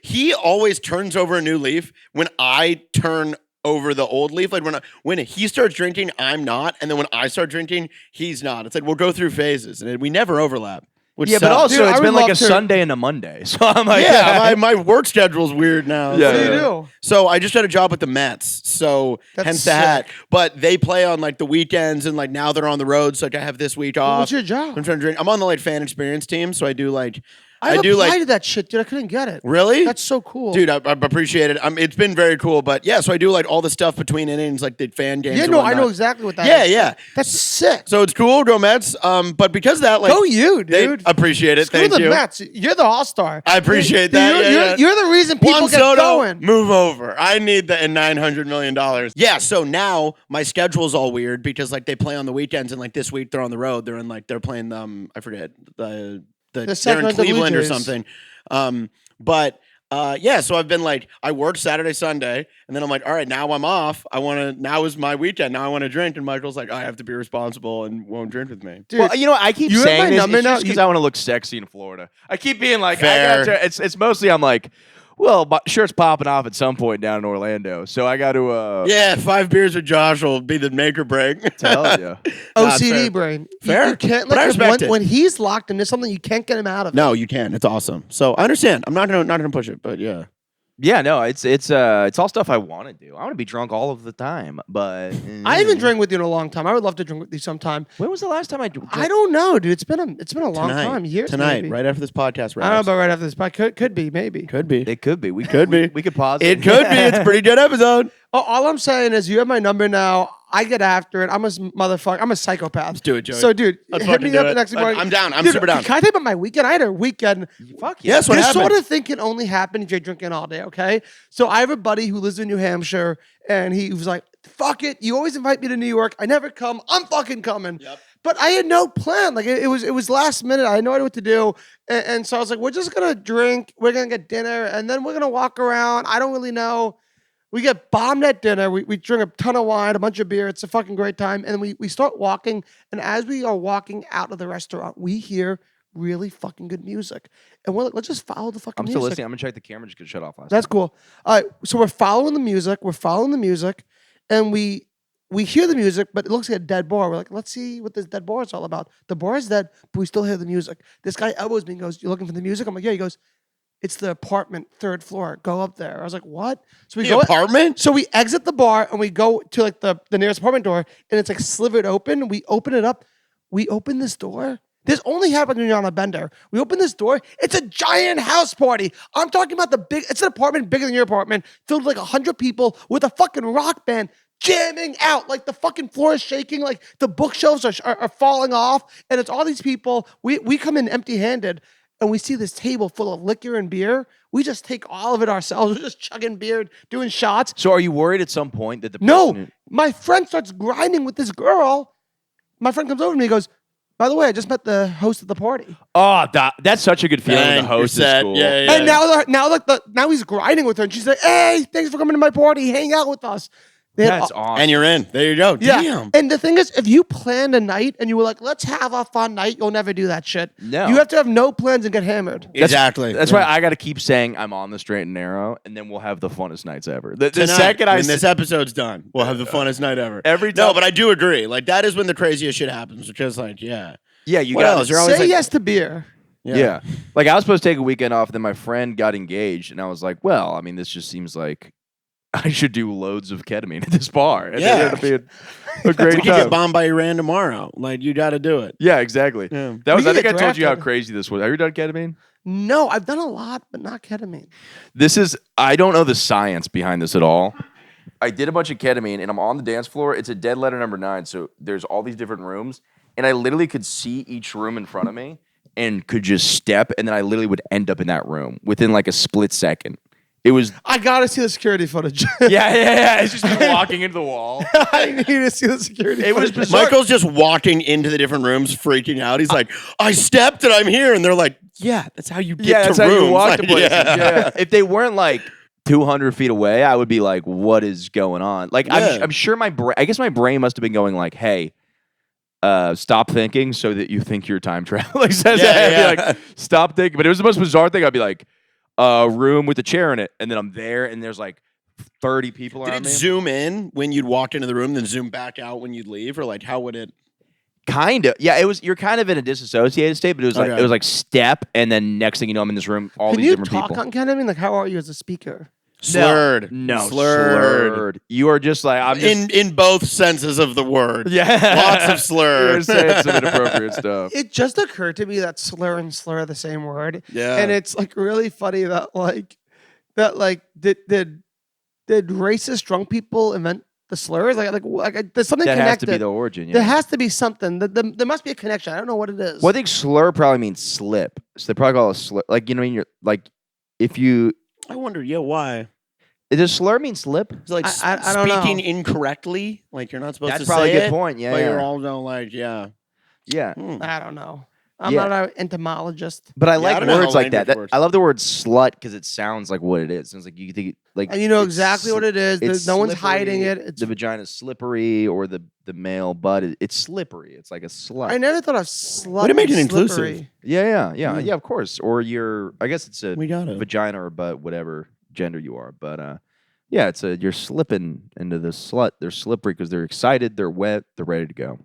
He always turns over a new leaf when I turn over the old leaf. Like when he starts drinking, I'm not, and then when I start drinking, he's not. It's like we'll go through phases, and we never overlap. Which Yeah, but sucks. also Dude, I it's would been like love a to- Sunday and a Monday. So I'm like, my work schedule's weird now. Yeah, What do you yeah. do? So I just had a job with the Mets, so That's hence the hat. sick. But they play on like the weekends, and like now they're on the road. So like I have this week off. What's your job? I'm trying to drink. I'm on the like fan experience team, so I do like I do applied like to that shit, dude. I couldn't get it. really. That's so cool. Dude, I appreciate it. It's been very cool, but yeah. So I do like all the stuff between innings, like the fan games. yeah, and no, I whatnot. know exactly what that Yeah, is. yeah. That's sick. So it's cool, go Mets. But because of that, like, Go you, they dude. appreciate it. Screw Thank the you. Mets. You're the all-star. I appreciate Dude, that. You're the reason people Juan get Soto, going. move over. I need the $900 million. Yeah, so now my schedule's all weird because like they play on the weekends and like this week they're on the road. They're playing I forget they're in Sacramento Blue Cleveland or Jays. something. But yeah, so I've been like I work Saturday, Sunday, and then I'm like, all right, now I'm off. Now is my weekend. Now I want to drink, and Michael's like, I have to be responsible and won't drink with me. Dude, Well, I keep you have saying my this number now? because I want to look sexy in Florida. I keep being like, Fair. it's mostly I'm like, well, sure, it's popping off at some point down in Orlando, so I got to Yeah, 5 beers with Josh will be the make or break. tell you. Nah, it's OCD fair. brain. Fair. You can't But I let respect him, it. when he's locked into something, you can't get him out of it. No, you can. It's awesome. So I understand. I'm not gonna push it, but yeah. Yeah, no, it's all stuff I want to do. I want to be drunk all of the time, but I haven't drank with you in a long time. I would love to drink with you sometime. When was the last time I drank? I don't know, dude. It's been a long time. Years Tonight, maybe. right after this podcast. I don't know about right after this, but could be maybe. Could be. It could be. We Could be. We could pause. It could be. It's a pretty good episode. Oh, all I'm saying is you have my number now. I get after it. I'm a motherfucker. I'm a psychopath. Let's do it, Joey. So, dude, Let's hit fucking me do up it. next morning. I'm down. I'm Dude, super down. Can I tell you about my weekend? I had a weekend. Fuck yeah. Yes, what This happened? sort of thing can only happen if you're drinking all day, okay? So I have a buddy who lives in New Hampshire, and he was like, fuck it. You always invite me to New York. I never come. I'm fucking coming. Yep. But I had no plan. Like it was last minute. I had no idea what to do. And so I was like, we're just going to drink. We're going to get dinner, and then we're going to walk around. I don't really know. We get bombed at dinner. We drink a ton of wine, a bunch of beer. It's a fucking great time. And we start walking. And as we are walking out of the restaurant, we hear really fucking good music. And we're like, let's just follow the fucking I'm music. still listening. I'm gonna check the camera just 'cause it shut off last. That's cool. All right. So we're following the music. And we hear the music, but it looks like a dead bar. We're like, let's see what this dead bar is all about. The bar is dead, but we still hear the music. This guy elbows me and goes, "You looking for the music?" I'm like, "Yeah." He goes, "It's the apartment, 3rd floor. Go up there." I was like, "What?" So we The go. apartment? So we exit the bar and we go to like the nearest apartment door, and it's like slivered open. We open it up. We open this door. This only happened when you're on a bender. We open this door. It's a giant house party. I'm talking about it's an apartment bigger than your apartment, filled with like 100 people with a fucking rock band jamming out. Like the fucking floor is shaking. Like the bookshelves are falling off. And it's all these people. We come in empty handed. And we see this table full of liquor and beer. We just take all of it ourselves. We're just chugging beer, doing shots. So are you worried at some point that the No, person my friend starts grinding with this girl. My friend comes over to me and goes, "By the way, I just met the host of the party." Oh, that's such a good feeling. Dang, The host you're is sad. cool. Yeah. And now he's grinding with her, and she's like, "Hey, thanks for coming to my party. Hang out with us." They had That's awesome. And you're in. There you go. Yeah. Damn. And the thing is, if you planned a night and you were like, let's have a fun night, you'll never do that shit. No. You have to have no plans and get hammered. Exactly. That's Yeah. why I got to keep saying I'm on the straight and narrow, and then we'll have the funnest nights ever. The Tonight, second I when this episode's done, we'll have the funnest night ever. Every No, time- but I do agree. Like that is when the craziest shit happens. Because like, yeah. yeah, you What got else? You're always Say like, yes to beer. Yeah. Like I was supposed to take a weekend off, then my friend got engaged, and I was like, well, I mean, this just seems like I should do loads of ketamine at this bar. And Yeah. it ended up being a great We could time. get bombed by Iran tomorrow. Like, you got to do it. Yeah, exactly. Yeah. That was. We I could think I get told you how drafted. crazy this was. Have you done ketamine? No, I've done a lot, but not ketamine. This is. I don't know the science behind this at all. I did a bunch of ketamine, and I'm on the dance floor. It's a dead letter number 9, so there's all these different rooms, and I literally could see each room in front of me, and could just step, and then I literally would end up in that room within like a split second. It was. I gotta see the security footage. Yeah. It's just me walking into the wall. I need to see the security It was footage. bizarre. Michael's just walking into the different rooms, freaking out. He's like, I stepped and I'm here. And they're like, yeah, that's how you get Yeah, to that's rooms. how you walk Like, to places. yeah. Yeah. If they weren't like 200 feet away, I would be like, what is going on? Like, Yeah. I'm sure I guess my brain must have been going like, hey, stop thinking so that you think you're time traveling. Says Yeah, I'd yeah. be like, stop thinking. But it was the most bizarre thing. I'd be like, a room with a chair in it. And then I'm there and there's like 30 people Did around it me. zoom in when you'd walk into the room, then zoom back out when you'd leave? Or like, how would it? Kind of. Yeah, you're kind of in a disassociated state, but Okay. it was like step, and then next thing you know, I'm in this room, all Can these you different talk people. on ketamine? Like, how are you as a speaker? Slurred. No, Slurred. slurred. You are just like I'm just In both senses of the word. yeah, Lots of slur. You're saying some inappropriate stuff. It just occurred to me that slur and slur are the same word. Yeah. And it's like really funny that did racist drunk people invent the slurs? Like there's something That has to connected. be the origin. Yeah. There has to be something. There must be a connection. I don't know what it is. Well, I think slur probably means slip. So they probably call it a slur. Like you know, when you're like, if you I wonder, why? does slur mean slip? It's like I don't know. speaking incorrectly. Like you're not supposed That's to probably say a good it, point. Yeah, but yeah. you're all like, yeah. yeah. I don't know. I'm Yeah. not an entomologist. But I I like don't know words how like that. language works. I love the word slut because it sounds like what it is. It sounds like you think like And you know it's exactly what it is. it's No one's slippery. hiding it. It's The vagina's slippery, or the male butt. It's slippery. It's like a slut. I never thought of slut. Way to make and it inclusive. slippery. Yeah, of course. Or I guess it's a We got it. vagina or butt, whatever gender you are. But yeah, you're slipping into the slut. They're slippery because they're excited, they're wet, they're ready to go.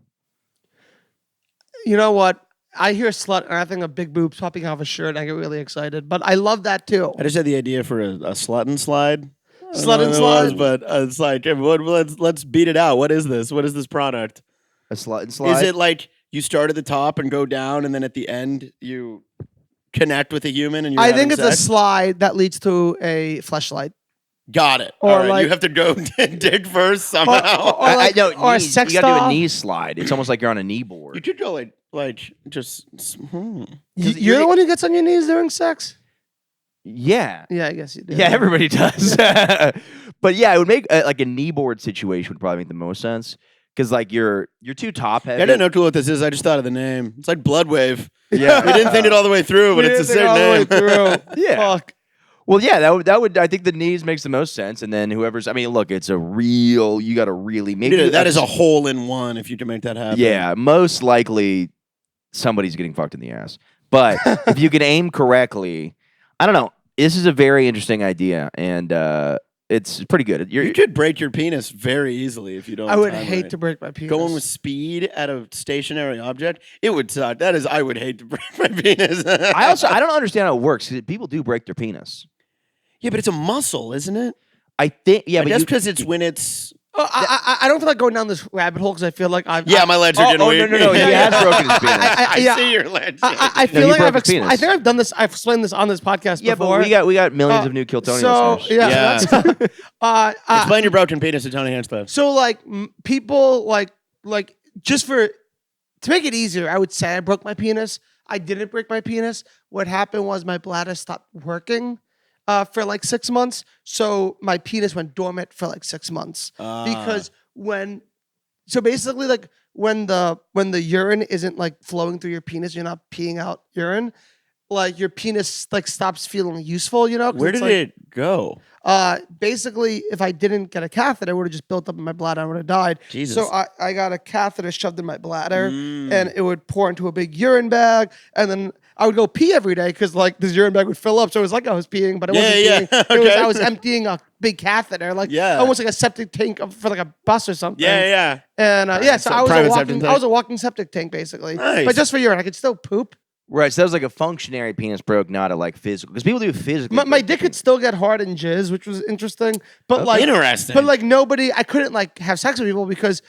You know what? I hear slut and I think of big boobs popping off a shirt. And I get really excited, but I love that too. I just had the idea for a slut and slide. I don't Slut know and what it was, slide. but it's like, let's beat it out. What is this? What is this product? A slut and slide. Is it like you start at the top and go down, and then at the end you connect with a human? And you're I think having it's a sex? slide that leads to a fleshlight. Got it. Or All right, like- you have to go dig first somehow. Or like- know or a knees. sex You gotta do doll. a knee slide. It's almost like you're on a knee board. you could go like just. You're the one who gets on your knees during sex? Yeah. Yeah, I guess you do. Yeah, everybody does. But yeah, it would make like a knee board situation would probably make the most sense because like you're too top heavy. I didn't know what this is. I just thought of the name. It's like Blood Wave. Yeah. We didn't think it all the way through, but We it's a didn't certain think all name. the way through. Yeah. Fuck. Well, yeah, that would I think the knees makes the most sense, and then whoever's I mean, look, it's a real you got to really maybe Dude, that is a hole in one if you can make that happen. yeah, most likely somebody's getting fucked in the ass. But if you can aim correctly, I don't know. This is a very interesting idea, and it's pretty good. You could break your penis very easily if you don't. I would time hate right. to break my penis. Going with speed at a stationary object, it would suck. That is, I would hate to break my penis. I don't understand how it works because people do break their penis. yeah, but it's a muscle, isn't it? I think yeah, I but guess you, because it's when it's. I don't feel like going down this rabbit hole because I feel like I've. Yeah, my legs are getting weak. no, he has broken his penis. I see your legs. I No, feel he like broke his penis. I think I've done this. I've explained this on this podcast Yeah, before. but we got millions of new Kiltonian so listeners. yeah, Yeah. that's, Explain your broken penis to Tony Hanscliff. so like people like just for to make it easier, I would say I broke my penis. I didn't break my penis. What happened was my bladder stopped working for like 6 months, so my penis went dormant for like 6 months because basically like when the urine isn't like flowing through your penis, you're not peeing out urine. Like your penis like stops feeling useful, you know? 'cause Where it's did like, it go? basically, if I didn't get a catheter, it would have just built up in my bladder. I would have died. Jesus. So I got a catheter shoved in my bladder, Mm. and it would pour into a big urine bag, and then I would go pee every day because like this urine bag would fill up. So it was like I was peeing, but it wasn't Yeah, peeing. yeah. It was, Okay. I was emptying a big catheter, like Yeah. almost like a septic tank for like a bus or something. Yeah. And yeah, so I was private a septic walking, tank. I was a walking septic tank basically, Nice. but just for urine. I could still poop. Right, so that was like a functionary penis broke, not a like physical. Because people do physically. My dick could still get hard in jizz, which was interesting. But like Interesting. But like nobody, I couldn't like have sex with people because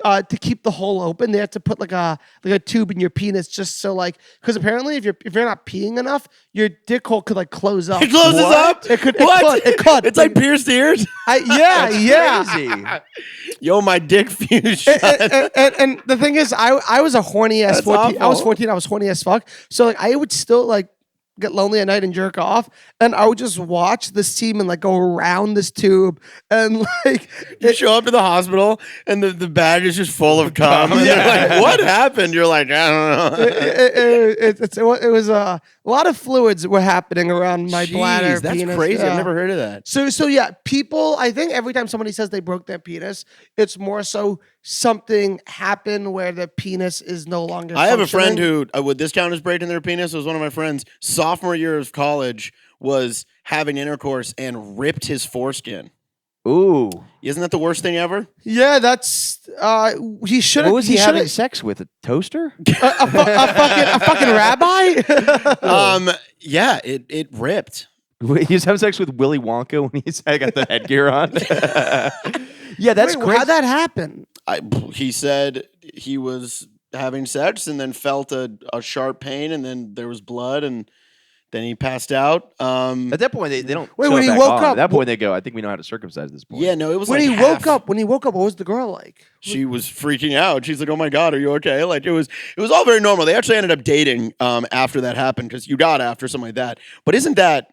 to keep the hole open, they have to put like a tube in your penis just so like because apparently if you're not peeing enough, your dick hole could like close up. It closes up? It could. What? It could. It's like pierced ears? Yeah. Crazy. Yo, my dick fused. And the thing is, I was a horny ass That's 14. I was awful. 14. I was horny as fuck. So like I would still like get lonely at night and jerk off, and I would just watch the semen like go around this tube, and like You show up to the hospital and the bag is just full of cum. And they're like, what happened? You're like, I don't know. it was a lot of fluids were happening around my bladder. That's penis. crazy. Yeah. I've never heard of that. So yeah, people. I think every time somebody says they broke their penis, it's more so something happened where the penis is no longer. I have a friend functioning. who, would this count as breaking their penis? It was one of my friends. Sophomore year of college was having intercourse and ripped his foreskin. Ooh. Isn't that the worst thing ever? Yeah, that's he should have. What was he having sex with? A toaster? a fucking rabbi? Yeah, it ripped. He was having sex with Willy Wonka when I got the headgear on. Yeah, that's Wait, crazy. how'd that happen? He said he was having sex and then felt a sharp pain and then there was blood and then he passed out. At that point, they don't. Wait, sew when it he back woke on. up- At that point, they go. I think we know how to circumcise this point. Yeah, no, it was When like he half. woke up, what was the girl like? She was freaking out. She's like, "Oh my god, are you okay?" Like it was all very normal. They actually ended up dating after that happened because you got after something like that. But isn't that?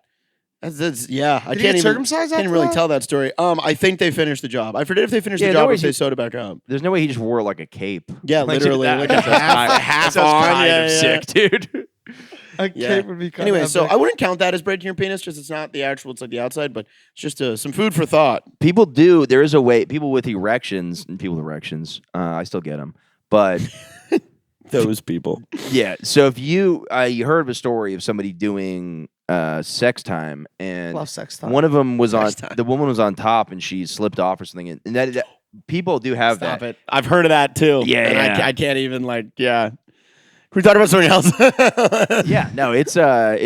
That's yeah. I Did he can't get even circumcised can't after really that? tell that story. I think they finished the job. I forget if they finished Yeah, the no job or way if they he- sewed it back up. There's no way he just wore like a cape. Yeah, Like, literally, that- like that a sounds half- kind- half that sounds on, kind yeah, of yeah. sick, dude. A Yeah. cape would be kind Anyway, of so epic. I wouldn't count that as breaking your penis because it's not the actual. It's like the outside, but it's just some food for thought. People do. There is a way. People with erections and people with erections. I still get them, but Those people. yeah. So if you heard of a story of somebody doing sex time and Love sex time. one of them was on Sex time. the woman was on top and she slipped off or something, and that people do have Stop that. it. I've heard of that too. Yeah, and yeah. I can't even like. Yeah. Can we talk about something else? Yeah, no, it's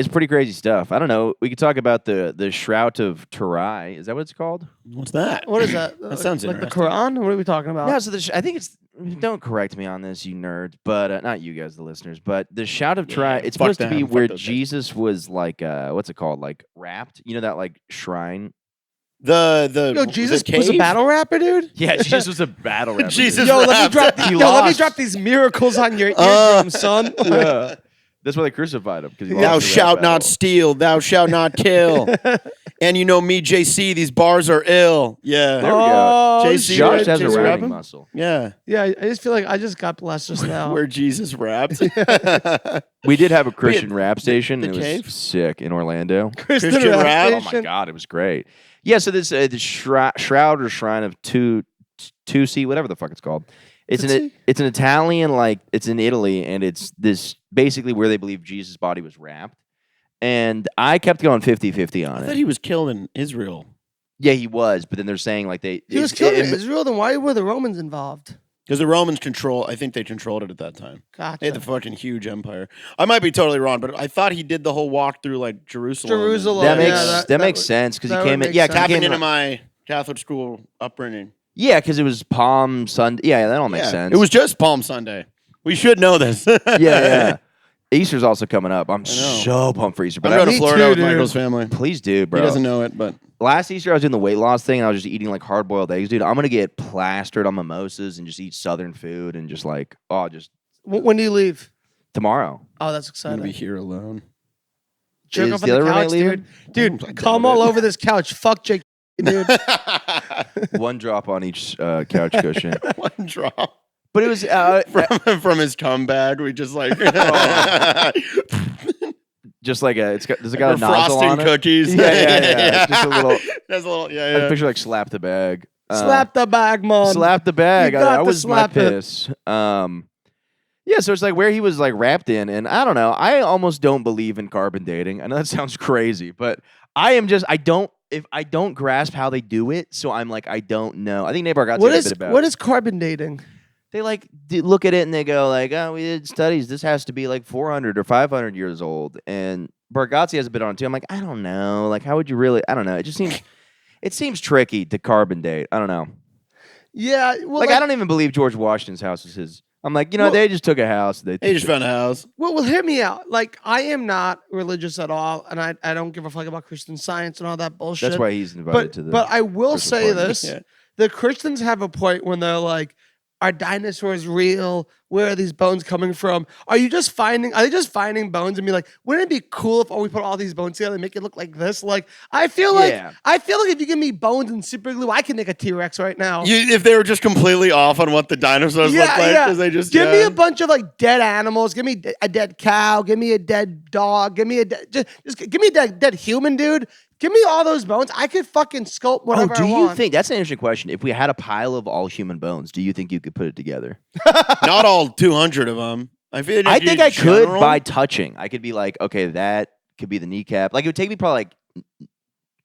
pretty crazy stuff. I don't know. We could talk about the Shroud of Turai. Is that what it's called? What's that? What is that? That sounds like the interesting. Quran. What are we talking about? No, so I think it's. Don't correct me on this, you nerds, but not you guys, the listeners. But the Shout of Turai, it's fuck supposed to be them, fuck where those guys. Jesus was like, what's it called? Like wrapped. You know that like shrine. Yo, Jesus the was a cave? battle rapper, dude. Yeah, Jesus was a battle rapper. Jesus Yo, let me rapped. drop. He Yo, let me lost. drop these miracles on your eardrum, son. Yeah. That's why they crucified him. Because Thou shalt not steal. Thou shalt not kill. And you know me, JC. These bars are ill. Yeah. There we go. JC, Josh right? has a JC rapping rapping? muscle. Yeah. Yeah, I just feel like I just got blessed just now. Where Jesus rapped. We did have a Christian rap station. the and it was cave? sick in Orlando. Christian rap? rap Oh my station. god, it was great. Yeah, so this the Shroud or Shrine of Tusi, whatever the fuck it's called. It's an Italian, like it's in Italy, and it's this basically where they believe Jesus' body was wrapped. And I kept going 50-50 on I it. thought he was killed in Israel. Yeah, he was, but then they're saying like He was killed in Israel. Then why were the Romans involved? Because the Romans I think they controlled it at that time. Gotcha. They had the fucking huge empire. I might be totally wrong, but I thought he did the whole walk through like Jerusalem. Jerusalem. That Yeah, makes that makes would- sense because he that came would in. make Yeah, sense. 'cause he Tapping came into in. my Catholic school upbringing. Yeah, because it was Palm Sunday. Yeah, that all makes Yeah. sense. It was just Palm Sunday. We should know this. yeah. Easter's also coming up. I'm know. so pumped for Easter. I'm But going Me to Florida too, with dude. Michael's family. please do, bro. He doesn't know it, but Last Easter, I was doing the weight loss thing, and I was just eating like hard boiled eggs, dude. I'm gonna get plastered on mimosas and just eat Southern food and just like, just When do you leave? tomorrow. Oh, that's I'm going to be exciting. here alone. Jerk Is off on the the other roommate couch, leaving? dude. I doubt Come it. all over this couch. Fuck Jake, dude. One drop on each couch cushion. One drop. But it was From his cum bag, we just like just like there's got a nozzle frosting on it. cookies. Yeah. Just a little. That's a little. I Yeah. picture like slap the bag. Slap the bag, man. Slap the bag. You got I to was my slap it. piss. Yeah, so it's like where he was like wrapped in, and I don't know. I almost don't believe in carbon dating. I know that sounds crazy, but I don't grasp how they do it, so I'm like, I don't know. I think Neighbor got to a bit about What is carbon dating? they like look at it and they go like, oh, we did studies. This has to be like 400 or 500 years old. And Bargatze has a bit on it too. I'm like, I don't know. Like, how would you really? I don't know. It just seems tricky to carbon date. I don't know. Yeah, well, Like, I don't even believe George Washington's house was his. I'm like, they just took a house. They just found a house. Well, hear me out. Like, I am not religious at all, and I don't give a fuck about Christian Science and all that bullshit. That's why he's invited to the. But I will Christmas say party. this: Yeah. the Christians have a point when they're like, "Are dinosaurs real? Where are these bones coming from? Are they just finding bones and be like, wouldn't it be cool if we put all these bones together and make it look like this? Like, I feel like if you give me bones and super glue, I can make a T-Rex right now. If they were just completely off on what the dinosaurs look like, because they just give me a bunch of like dead animals. Give me a dead cow. Give me a dead dog. Give me a just give me a dead human, dude. Give me all those bones. I could fucking sculpt whatever I want. Do you think that's an interesting question? If we had a pile of all human bones, do you think you could put it together? Not all 200 of them. I think I could by touching. I could be like, okay, that could be the kneecap. Like, it would take me probably like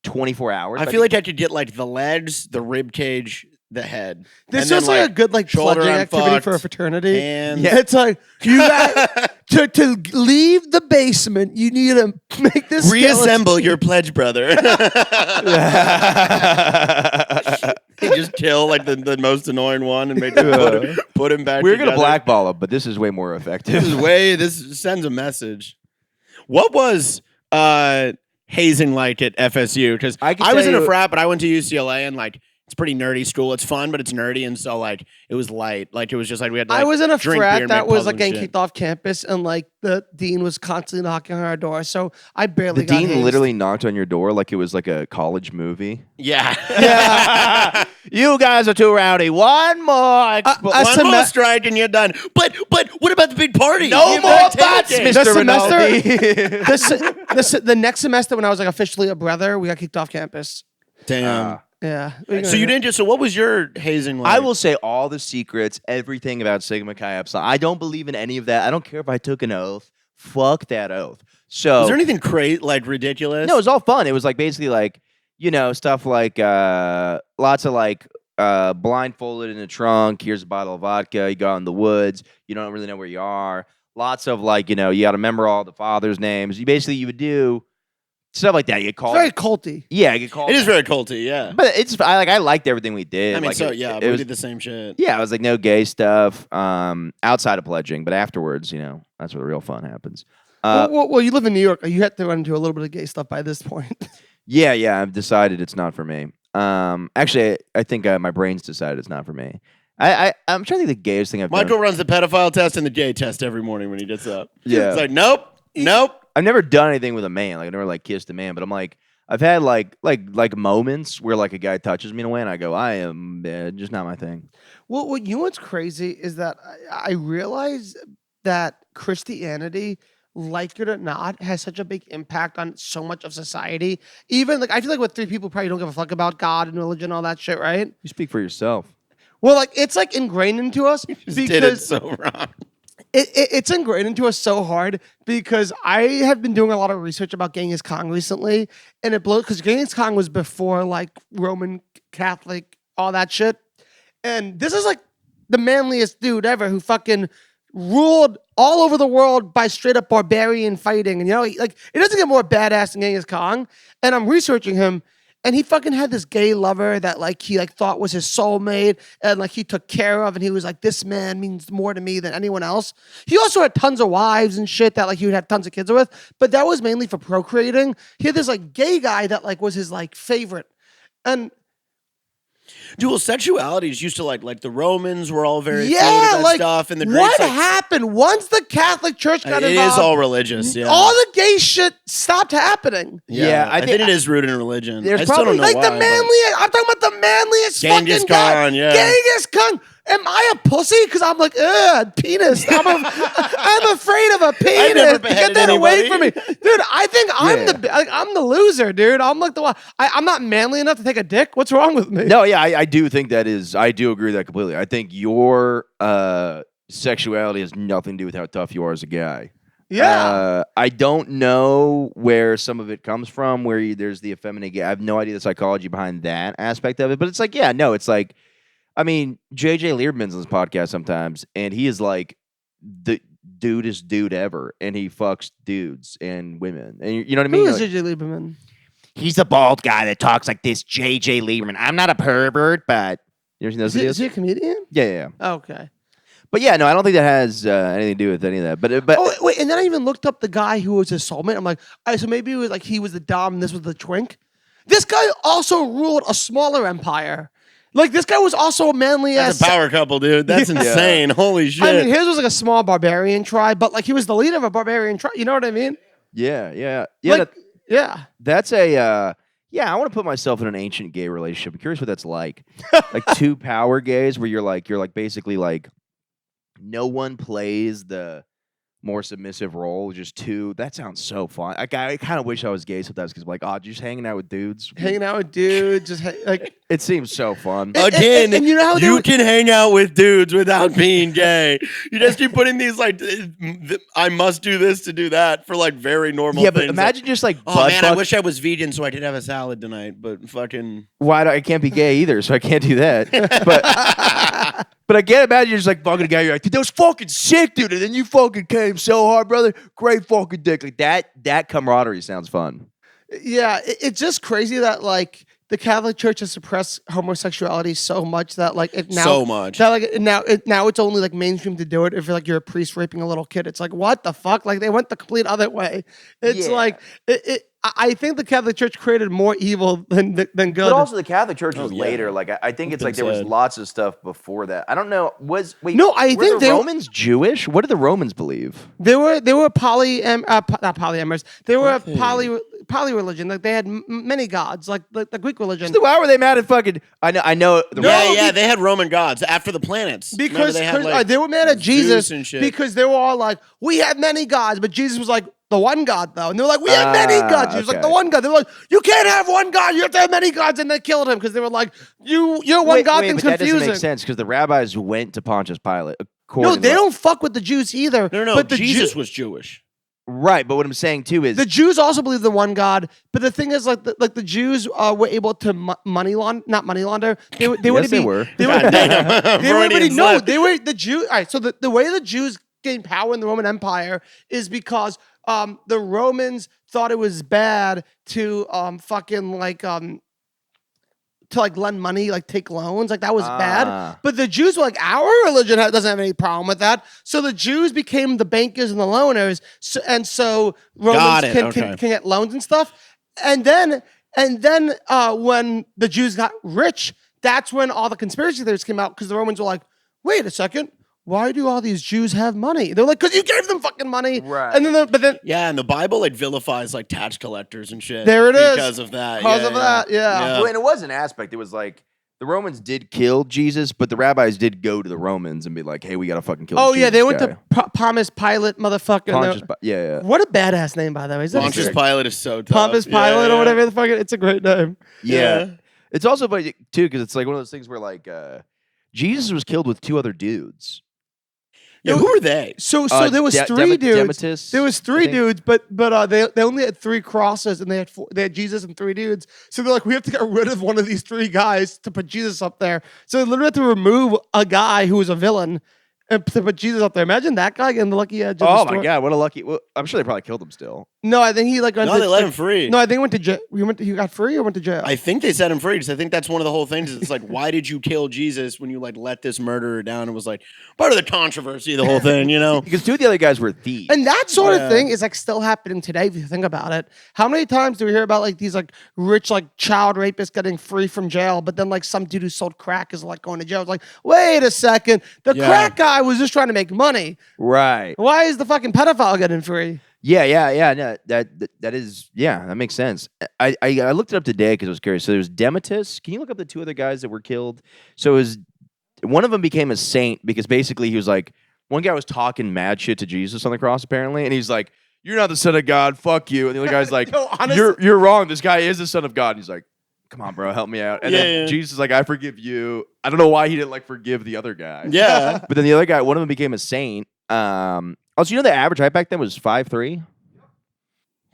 24 hours. I feel like I could get like the legs, the rib cage, the head. This feels like a good like shoulder pledging activity unfucked, for a fraternity. hands. Yeah, it's like you got to leave the basement. You need to make this Reassemble your pledge brother. He just kill like the most annoying one and make them put him back. We're gonna together. blackball him, but this is way more effective. This sends a message. What was hazing like at FSU? Because I was in a frat, but I went to UCLA and like it's pretty nerdy school. It's fun, but it's nerdy, and so like it was light. Like it was just like we had to, like, I was in a drink beer frat and that make was puzzles like and getting shit. kicked off campus, and like the dean was constantly knocking on our door. So I barely The got dean hazed. literally knocked on your door like it was like a college movie. Yeah. Yeah. You guys are too rowdy. One more. One more strike and you're done. But what about the big party? No You more better take butts, it. Mr. The Rinaldi. semester, the next semester when I was like officially a brother, we got kicked off campus. Damn. Yeah. So you didn't just. So what was your hazing like? I will say all the secrets, everything about Sigma Chi Epsilon. I don't believe in any of that. I don't care if I took an oath. Fuck that oath. So Was there anything crazy, like ridiculous? No, it was all fun. It was like basically like, stuff like lots of like blindfolded in a trunk. Here's a bottle of vodka. You go out in the woods. You don't really know where you are. Lots of like, you got to remember all the fathers' names. You would do stuff like that. You get called. Very culty. Yeah, you get called. It is very culty. Yeah. But I liked everything we did. I mean, like, so it we was, did the same shit. yeah, it was like no gay stuff outside of pledging, but afterwards, that's where the real fun happens. Well, you live in New York. You had to run into a little bit of gay stuff by this point. Yeah, I've decided it's not for me. Actually, I think my brain's decided it's not for me. I'm trying to think the gayest thing I've Michael done. runs the pedophile test and the gay test every morning when he gets up. Yeah. It's like, nope. I've never done anything with a man. Like, I've never like kissed a man, but I'm like, I've had like moments where like a guy touches me in a way and I go, I am just not my thing. Well, you know what's crazy is that I realize that Christianity, like it or not, has such a big impact on so much of society. Even like I feel like with three people probably don't give a fuck about God and religion and all that shit, right? You speak for yourself. Well, like it's like ingrained into us Just did it so wrong. It's ingrained into us so hard because I have been doing a lot of research about Genghis Khan recently, and it blows because Genghis Khan was before like Roman Catholic, all that shit, and this is like the manliest dude ever who fucking ruled all over the world by straight up barbarian fighting, and like it doesn't get more badass than Genghis Khan. And I'm researching him. And he fucking had this gay lover that like he like thought was his soulmate and like he took care of, and he was like, this man means more to me than anyone else. He also had tons of wives and shit that like he would have tons of kids with, but that was mainly for procreating. He had this like gay guy that like was his like favorite. And Dual sexualities used to like the Romans were all very yeah, fluid about like stuff, and the Greeks. what like, happened once the Catholic Church got it involved? is all religious. Yeah. All the gay shit stopped happening. Yeah, I think it is rooted in religion. There's I still don't know Like why, the but- manliest, I'm talking about the manliest Genghis fucking guy. Khan, yeah. Genghis Khan. Am I a pussy? Because I'm like, ugh, penis. I'm afraid of a penis. never Get beheaded that away from me, anybody. dude. I think I'm the loser, dude. I'm like the one. I'm not manly enough to take a dick. What's wrong with me? No, yeah, I do think I do agree with that completely. I think your sexuality has nothing to do with how tough you are as a guy. Yeah. I don't know where some of it comes from, where there's the effeminate gay. I have no idea the psychology behind that aspect of it, but it's like, yeah, no, it's like, I mean, JJ Lieberman's on this podcast sometimes, and he is like the dudest dude ever, and he fucks dudes and women, and you know what I mean? Who is Like, JJ Lieberman? he's the bald guy that talks like this, JJ Lieberman. I'm not a pervert, but you ever seen those Is videos? he a comedian? Yeah. Okay. But yeah, no, I don't think that has anything to do with any of that. But Oh wait, and then I even looked up the guy who was his soulmate. I'm like, all right, so maybe it was like he was the dom and this was the twink. This guy also ruled a smaller empire. Like this guy was also a manly That's ass. a power couple, dude. That's insane. Holy shit. I mean, his was like a small barbarian tribe, but like he was the leader of a barbarian tribe. You know what I mean? yeah. Like, yeah. That's a I want to put myself in an ancient gay relationship. I'm curious what that's like. Like two power gays where you're like basically like no one plays the more submissive role, just two. That sounds so fun. I kind of wish I was gay sometimes because I'm like, just hanging out with dudes. Hanging out with dudes, just like It seems so fun. Again, and you know how they you would- can hang out with dudes without being gay. You just keep putting these like, I must do this to do that for like very normal Yeah, things. but imagine just like oh butt man, I fuck- wish I was vegan so I could have a salad tonight. But fucking, I can't be gay either, so I can't do that. But I can't imagine you're just like fucking a guy. You're like, dude, that was fucking sick, dude. And then you fucking came so hard, brother. Great fucking dick. Like that camaraderie sounds fun. yeah, it's just crazy that like the Catholic Church has suppressed homosexuality so much that like it now So much. that like now it's only like mainstream to do it if you're like you're a priest raping a little kid. It's like what the fuck? Like they went the complete other way. It's Yeah. like I think the Catholic Church created more evil than good. But also the Catholic Church was yeah. later. Like I think it's been like there was said. lots of stuff before that. I don't know. No, I were think the they- Romans Jewish? What did the Romans believe? They were not polyamorous. They were a poly religion. Like they had many gods, like the Greek religion. So why were they mad at fucking? I know. The yeah, they had Roman gods after the planets. Remember Because they had, like, they were mad at Zeus Jesus and shit. because they were all like, we have many gods, but Jesus was like, the one God though. And they were like, we have many gods. He was like, okay. the one God. They were like, you can't have one God. You have to have many gods. And they killed him because they were like, your one God thing's but that confusing. doesn't make sense because the rabbis went to Pontius Pilate. No, they don't fuck with the Jews either. No, But the Jesus was Jewish. Right, but what I'm saying too is The Jews also believe the one God, but the thing is, like the Jews were able to not money launder. They would Yes, be, they were. They were, Goddamn. they were able to, Freudian no, slip. they were the Jews. All right, so the way the Jews gained power in the Roman Empire is because the Romans thought it was bad to to like lend money, like take loans, like that was bad. But the Jews were like, our religion doesn't have any problem with that. So the Jews became the bankers and the loaners, so Romans can get loans and stuff. And then when the Jews got rich, that's when all the conspiracy theories came out because the Romans were like, wait a second. Why do all these Jews have money? They're like, because you gave them fucking money. Right. And then, Yeah, and the Bible like vilifies like tax collectors and shit. There it is. Because of that. Because of that, yeah. Well, and it was an aspect. It was like the Romans did kill Jesus, but the rabbis did go to the Romans and be like, "Hey, we gotta fucking kill." oh this yeah, they Jesus went guy." to Pontius Pilate, motherfucker. Pontius yeah. What a badass name, by the way. Is that Pontius sick? Pilate is so tough. Pontius Pilate or whatever the fuck. It's a great name. Yeah. It's also funny too because it's like one of those things where like Jesus was killed with two other dudes. Yeah, who are they? So there was three dudes. Demetus, There was I three think. dudes, but they only had three crosses, and they had Jesus and three dudes. So they're like, we have to get rid of one of these three guys to put Jesus up there. So they literally had to remove a guy who was a villain and to put Jesus up there. Imagine that guy getting the lucky edge. Oh my god, what a lucky! Well, I'm sure they probably killed him still. No, I think he like. No, they let him free. No, I think he went to jail. He got free or went to jail. I think they set him free because I think that's one of the whole things. It's like, why did you kill Jesus when you like let this murderer down? It was like part of the controversy of the whole thing, you know? Because two of the other guys were thieves. And that sort of thing is like still happening today if you think about it. How many times do we hear about like these like rich like child rapists getting free from jail, but then like some dude who sold crack is like going to jail? It's like, wait a second, the crack guy was just trying to make money. Right. Why is the fucking pedophile getting free? Yeah. No, that is that makes sense. I looked it up today because I was curious. So there's Demetus. Can you look up the two other guys that were killed? So it was one of them became a saint because basically he was like one guy was talking mad shit to Jesus on the cross apparently, and he's like, "You're not the son of God, fuck you." And the other guy's like, No, honestly- "You're wrong. This guy is the son of God." And he's like, "Come on, bro, help me out." And then Yeah. Jesus is like, "I forgive you." I don't know why he didn't like forgive the other guy. Yeah. But then the other guy, one of them became a saint. Also, you know the average height back then was 5'3"?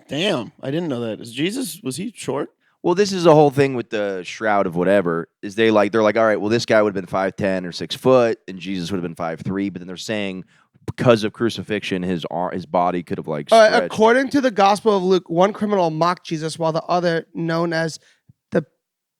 Damn, I didn't know that. Was he short? Well, this is a whole thing with the shroud of whatever. Is they're like, all right, well, this guy would have been 5'10" or 6 foot, and Jesus would have been 5'3", but then they're saying because of crucifixion, his body could have like stretched. According to the Gospel of Luke, one criminal mocked Jesus, while the other, known as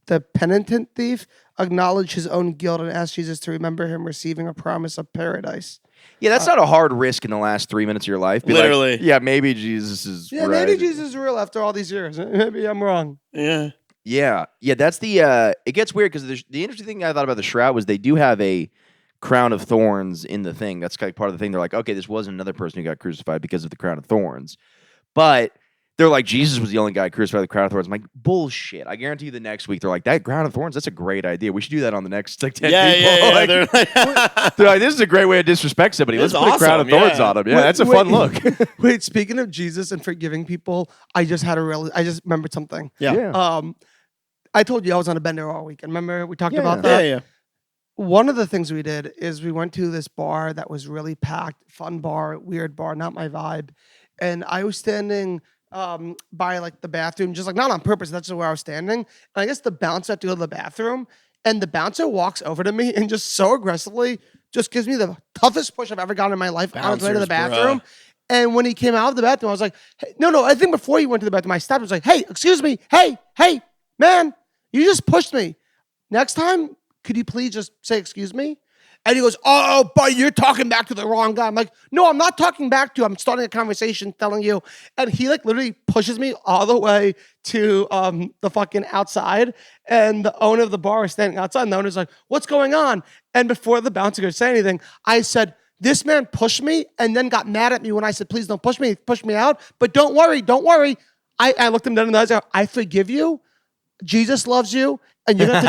the penitent thief, acknowledged his own guilt and asked Jesus to remember him receiving a promise of paradise. Yeah, that's not a hard risk in the last 3 minutes of your life. Be Literally. like, yeah, maybe Jesus is right. Maybe Jesus is real after all these years. Maybe I'm wrong. Yeah. Yeah. That's the, it gets weird because the interesting thing I thought about the shroud was they do have a crown of thorns in the thing. That's like part of the thing. They're like, okay, this wasn't another person who got crucified because of the crown of thorns. But they're like, Jesus was the only guy crucified with the crown of thorns. I'm like, bullshit. I guarantee you the next week, they're like, that crown of thorns, that's a great idea. We should do that on the next 10 people. Yeah. Like, They're like, this is a great way to disrespect somebody. Let's It's put a crown of awesome, thorns yeah. on them. Yeah, that's a fun look. Wait, speaking of Jesus and forgiving people, I just remembered something. yeah. I told you I was on a bender all weekend. Remember we talked about Yeah, that? yeah. One of the things we did is we went to this bar that was really packed, fun bar, weird bar, not my vibe. And I was standing by like the bathroom, just like not on purpose. That's just where I was standing. And I guess the bouncer had to go to the bathroom. And the bouncer walks over to me and just so aggressively just gives me the toughest push I've ever gotten in my life on his way to the Bouncers, bathroom. And when he came out of the bathroom, I was like, hey, no, I think before he went to the bathroom, I stopped. I was like, hey, excuse me. Hey, man, you just pushed me. Next time, could you please just say, excuse me? And he goes, oh, but you're talking back to the wrong guy. I'm like, no, I'm not talking back to you. I'm starting a conversation telling you. And he like literally pushes me all the way to the fucking outside. And the owner of the bar is standing outside. And the owner's like, what's going on? And before the bouncer could say anything, I said, this man pushed me and then got mad at me when I said, please don't push me. He pushed me out. But don't worry. I looked him down in the eyes. I forgive you. Jesus loves you. And you're gonna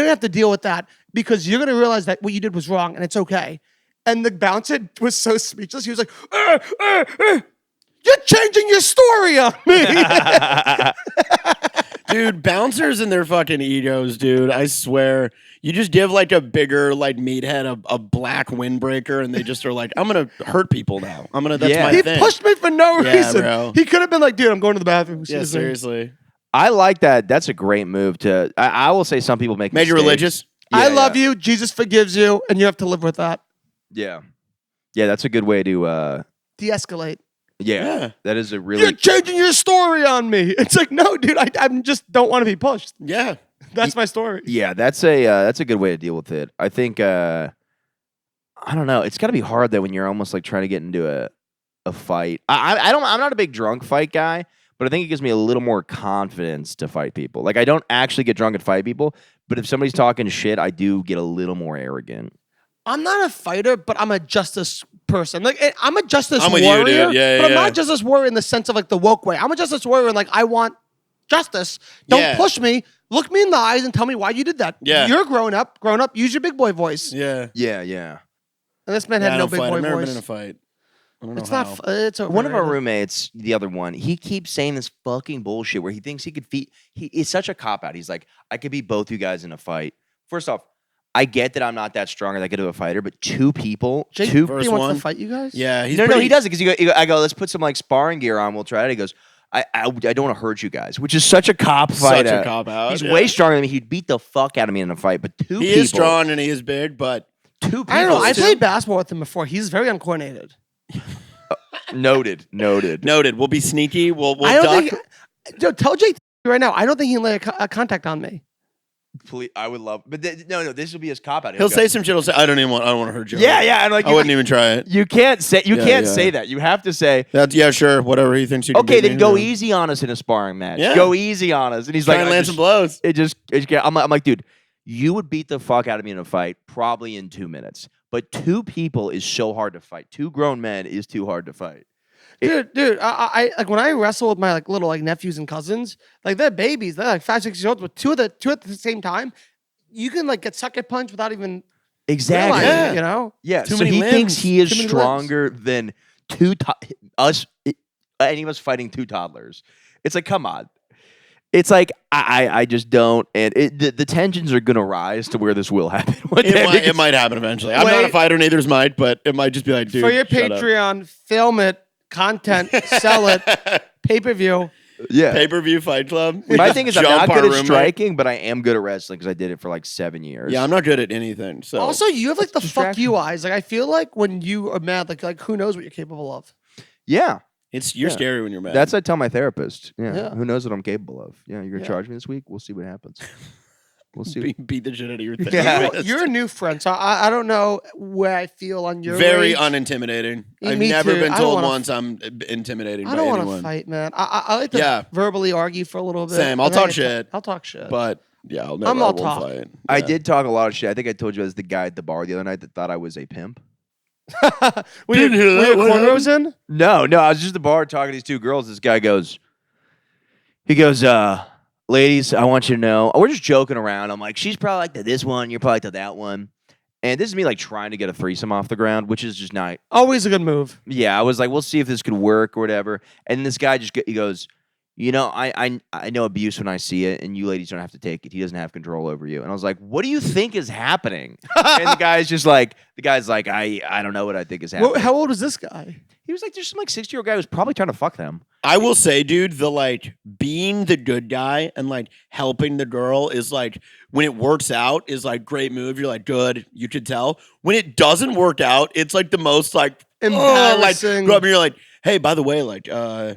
have to deal with that because you're gonna realize that what you did was wrong and it's okay. And the bouncer was so speechless. He was like, "You're changing your story on me." Dude, bouncers and their fucking egos, dude. I swear. You just give like a bigger like meathead a black windbreaker and they just are like, I'm gonna hurt people now. That's my He thing. pushed me for no reason. Bro. He could have been like, dude, I'm going to the bathroom. Yeah, Excuse me." seriously. I like that. That's a great move to. I will say some people make Made you mistakes. religious? I love you. Jesus forgives you, and you have to live with that. Yeah, that's a good way to. De-escalate. Yeah, that is a You're really. changing your story on me. It's like, no, dude, I just don't want to be pushed. Yeah. That's my story. Yeah, that's a good way to deal with it. I think. I don't know. It's got to be hard though when you're almost like trying to get into a fight. I'm not a big drunk fight guy. But I think it gives me a little more confidence to fight people. Like, I don't actually get drunk and fight people, but if somebody's talking shit, I do get a little more arrogant. I'm not a fighter, but I'm a justice person. Like, I'm a justice I'm with warrior, you, dude. Yeah, but I'm yeah. not a justice warrior in the sense of like the woke way. I'm a justice warrior and like I want justice. Don't push me. Look me in the eyes and tell me why you did that. Yeah. You're grown up. Use your big boy voice. Yeah. Yeah. And this man had no big boy I've never voice. been in a fight. I don't know It's how. not. It's One of our overrated. roommates, the other one, he keeps saying this fucking bullshit where he thinks he could it's such a cop-out. He's like, I could beat both you guys in a fight. First off, I get that I'm not that strong or that good of a fighter, but two people, Jake, two versus he wants one. to fight you guys. Yeah, he's No, pretty, he doesn't because I go, let's put some like sparring gear on. We'll try it. He goes, I don't want to hurt you guys, which is such a cop fight. Such a cop out. He's yeah. way stronger than me. He'd beat the fuck out of me in a fight. But two He people, is strong and he is big, but two people. I don't know. I two- played basketball with him before. He's very uncoordinated. Noted. noted. We'll be sneaky. We'll I don't duck. think. Tell Jake right now. I don't think he can lay a contact on me. Please, I would love, but no. This will be his cop out. He'll say some shit. He'll say, I don't want to hurt you. yeah, and like I wouldn't even try it. You can't say Yeah. say that. You have to say, That's yeah, sure. Whatever he thinks you can okay, do. then go easy on us in a sparring match. Yeah. Go easy on us. And he's Try like, and I land just- some blows. I'm like, dude, you would beat the fuck out of me in a fight probably in 2 minutes. But two people is so hard to fight. Two grown men is too hard to fight. Dude, I like when I wrestle with my like little like nephews and cousins, like they're babies, they're like 5, 6 years old, but two at the same time, you can like get sucker punched without even Exactly. realizing Yeah. it, you know? Yeah. Too So many he thinks limbs. he is Too many stronger than any of us fighting two toddlers. It's like, come on. It's like I just don't, and the tensions are gonna rise to where this will happen. It might happen eventually. I'm not a Wait. fighter, neither is Mike, but it might just be like, dude, For your shut up. Patreon, film it, content, sell it, pay-per-view. Yeah. Pay-per-view Fight Club. We My just thing is I'm jump not our good at roommate. striking, but I am good at wrestling because I did it for like 7 years. Yeah, I'm not good at anything. So Also, you have like the fuck Distraction. you eyes. Like I feel like when you are mad, like who knows what you're capable of. Yeah. you're Yeah. scary when you're mad. That's what I tell my therapist. Yeah. Yeah. Who knows what I'm capable of? Yeah. You're gonna Yeah. charge me this week? We'll see what happens. We'll see. beat the shit out of your Yeah. therapist. You're a new friend, so I don't know where I feel on your Very rage. unintimidating. Yeah, I've me never too. been I don't told wanna once I'm intimidating I by don't want to anyone. fight, man. I like to Yeah. verbally argue for a little bit. Same. I'll but talk hey, shit. I'll talk shit. But yeah, I'll never. I'm I all won't talk. fight. I Yeah. did talk a lot of shit. I think I told you as the guy at the bar the other night that thought I was a pimp. we Didn't hear that. had What cornrows in. No, I was just at the bar talking to these two girls. This guy goes, ladies, I want you to know, we're just joking around. I'm like, she's probably like to this one, you're probably to that one. And this is me like trying to get a threesome off the ground, which is just not. Always a good move. Yeah, I was like, we'll see if this could work or whatever. And this guy he goes, you know, I know abuse when I see it, and you ladies don't have to take it. He doesn't have control over you. And I was like, what do you think is happening? And the guy's like, I don't know what I think is happening. How old is this guy? He was like, there's some like 60-year-old guy who's probably trying to fuck them. I will say, dude, the like being the good guy and like helping the girl is like when it works out is like great move. You're like good, you could tell. When it doesn't work out, it's like the most like Embarrassing. Go up and you're like, hey, by the way, like I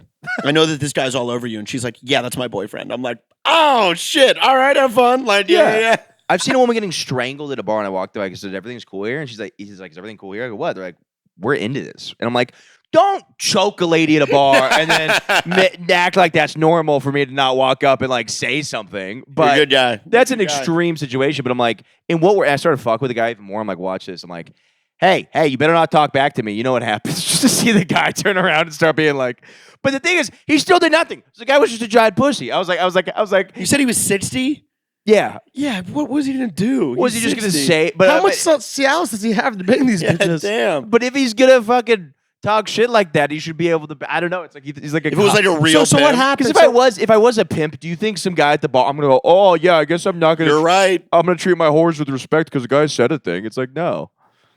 know that this guy's all over you, and she's like, yeah, that's my boyfriend. I'm like, oh shit, all right, have fun. Like, yeah. I've seen a woman getting strangled at a bar, and I walked away. I said, everything's cool here? And he's like, is everything cool here? I go, what? They're like, we're into this. And I'm like, don't choke a lady at a bar and then act like that's normal for me to not walk up and like say something. But You're a good guy. that's an Good guy. extreme situation. But I'm like, I started to fuck with the guy even more. I'm like, watch this. I'm like, hey, you better not talk back to me. You know what happens? Just to see the guy turn around and start being like, but the thing is, he still did nothing. So the guy was just a giant pussy. I was like, You said he was 60? yeah. Yeah, what was he gonna do? Was he He's just going to 60. say, but How much Cialis does he have to bang these Yeah, bitches? damn. But if he's gonna fucking talk shit like that, he should be able to. I don't know. It's like he's like a. If it was like a real So what pimp, happened? Because if I was a pimp, do you think some guy at the bar? I'm gonna go. Oh yeah, I guess I'm not gonna. you're right. I'm gonna treat my whores with respect because the guy said a thing. It's like no.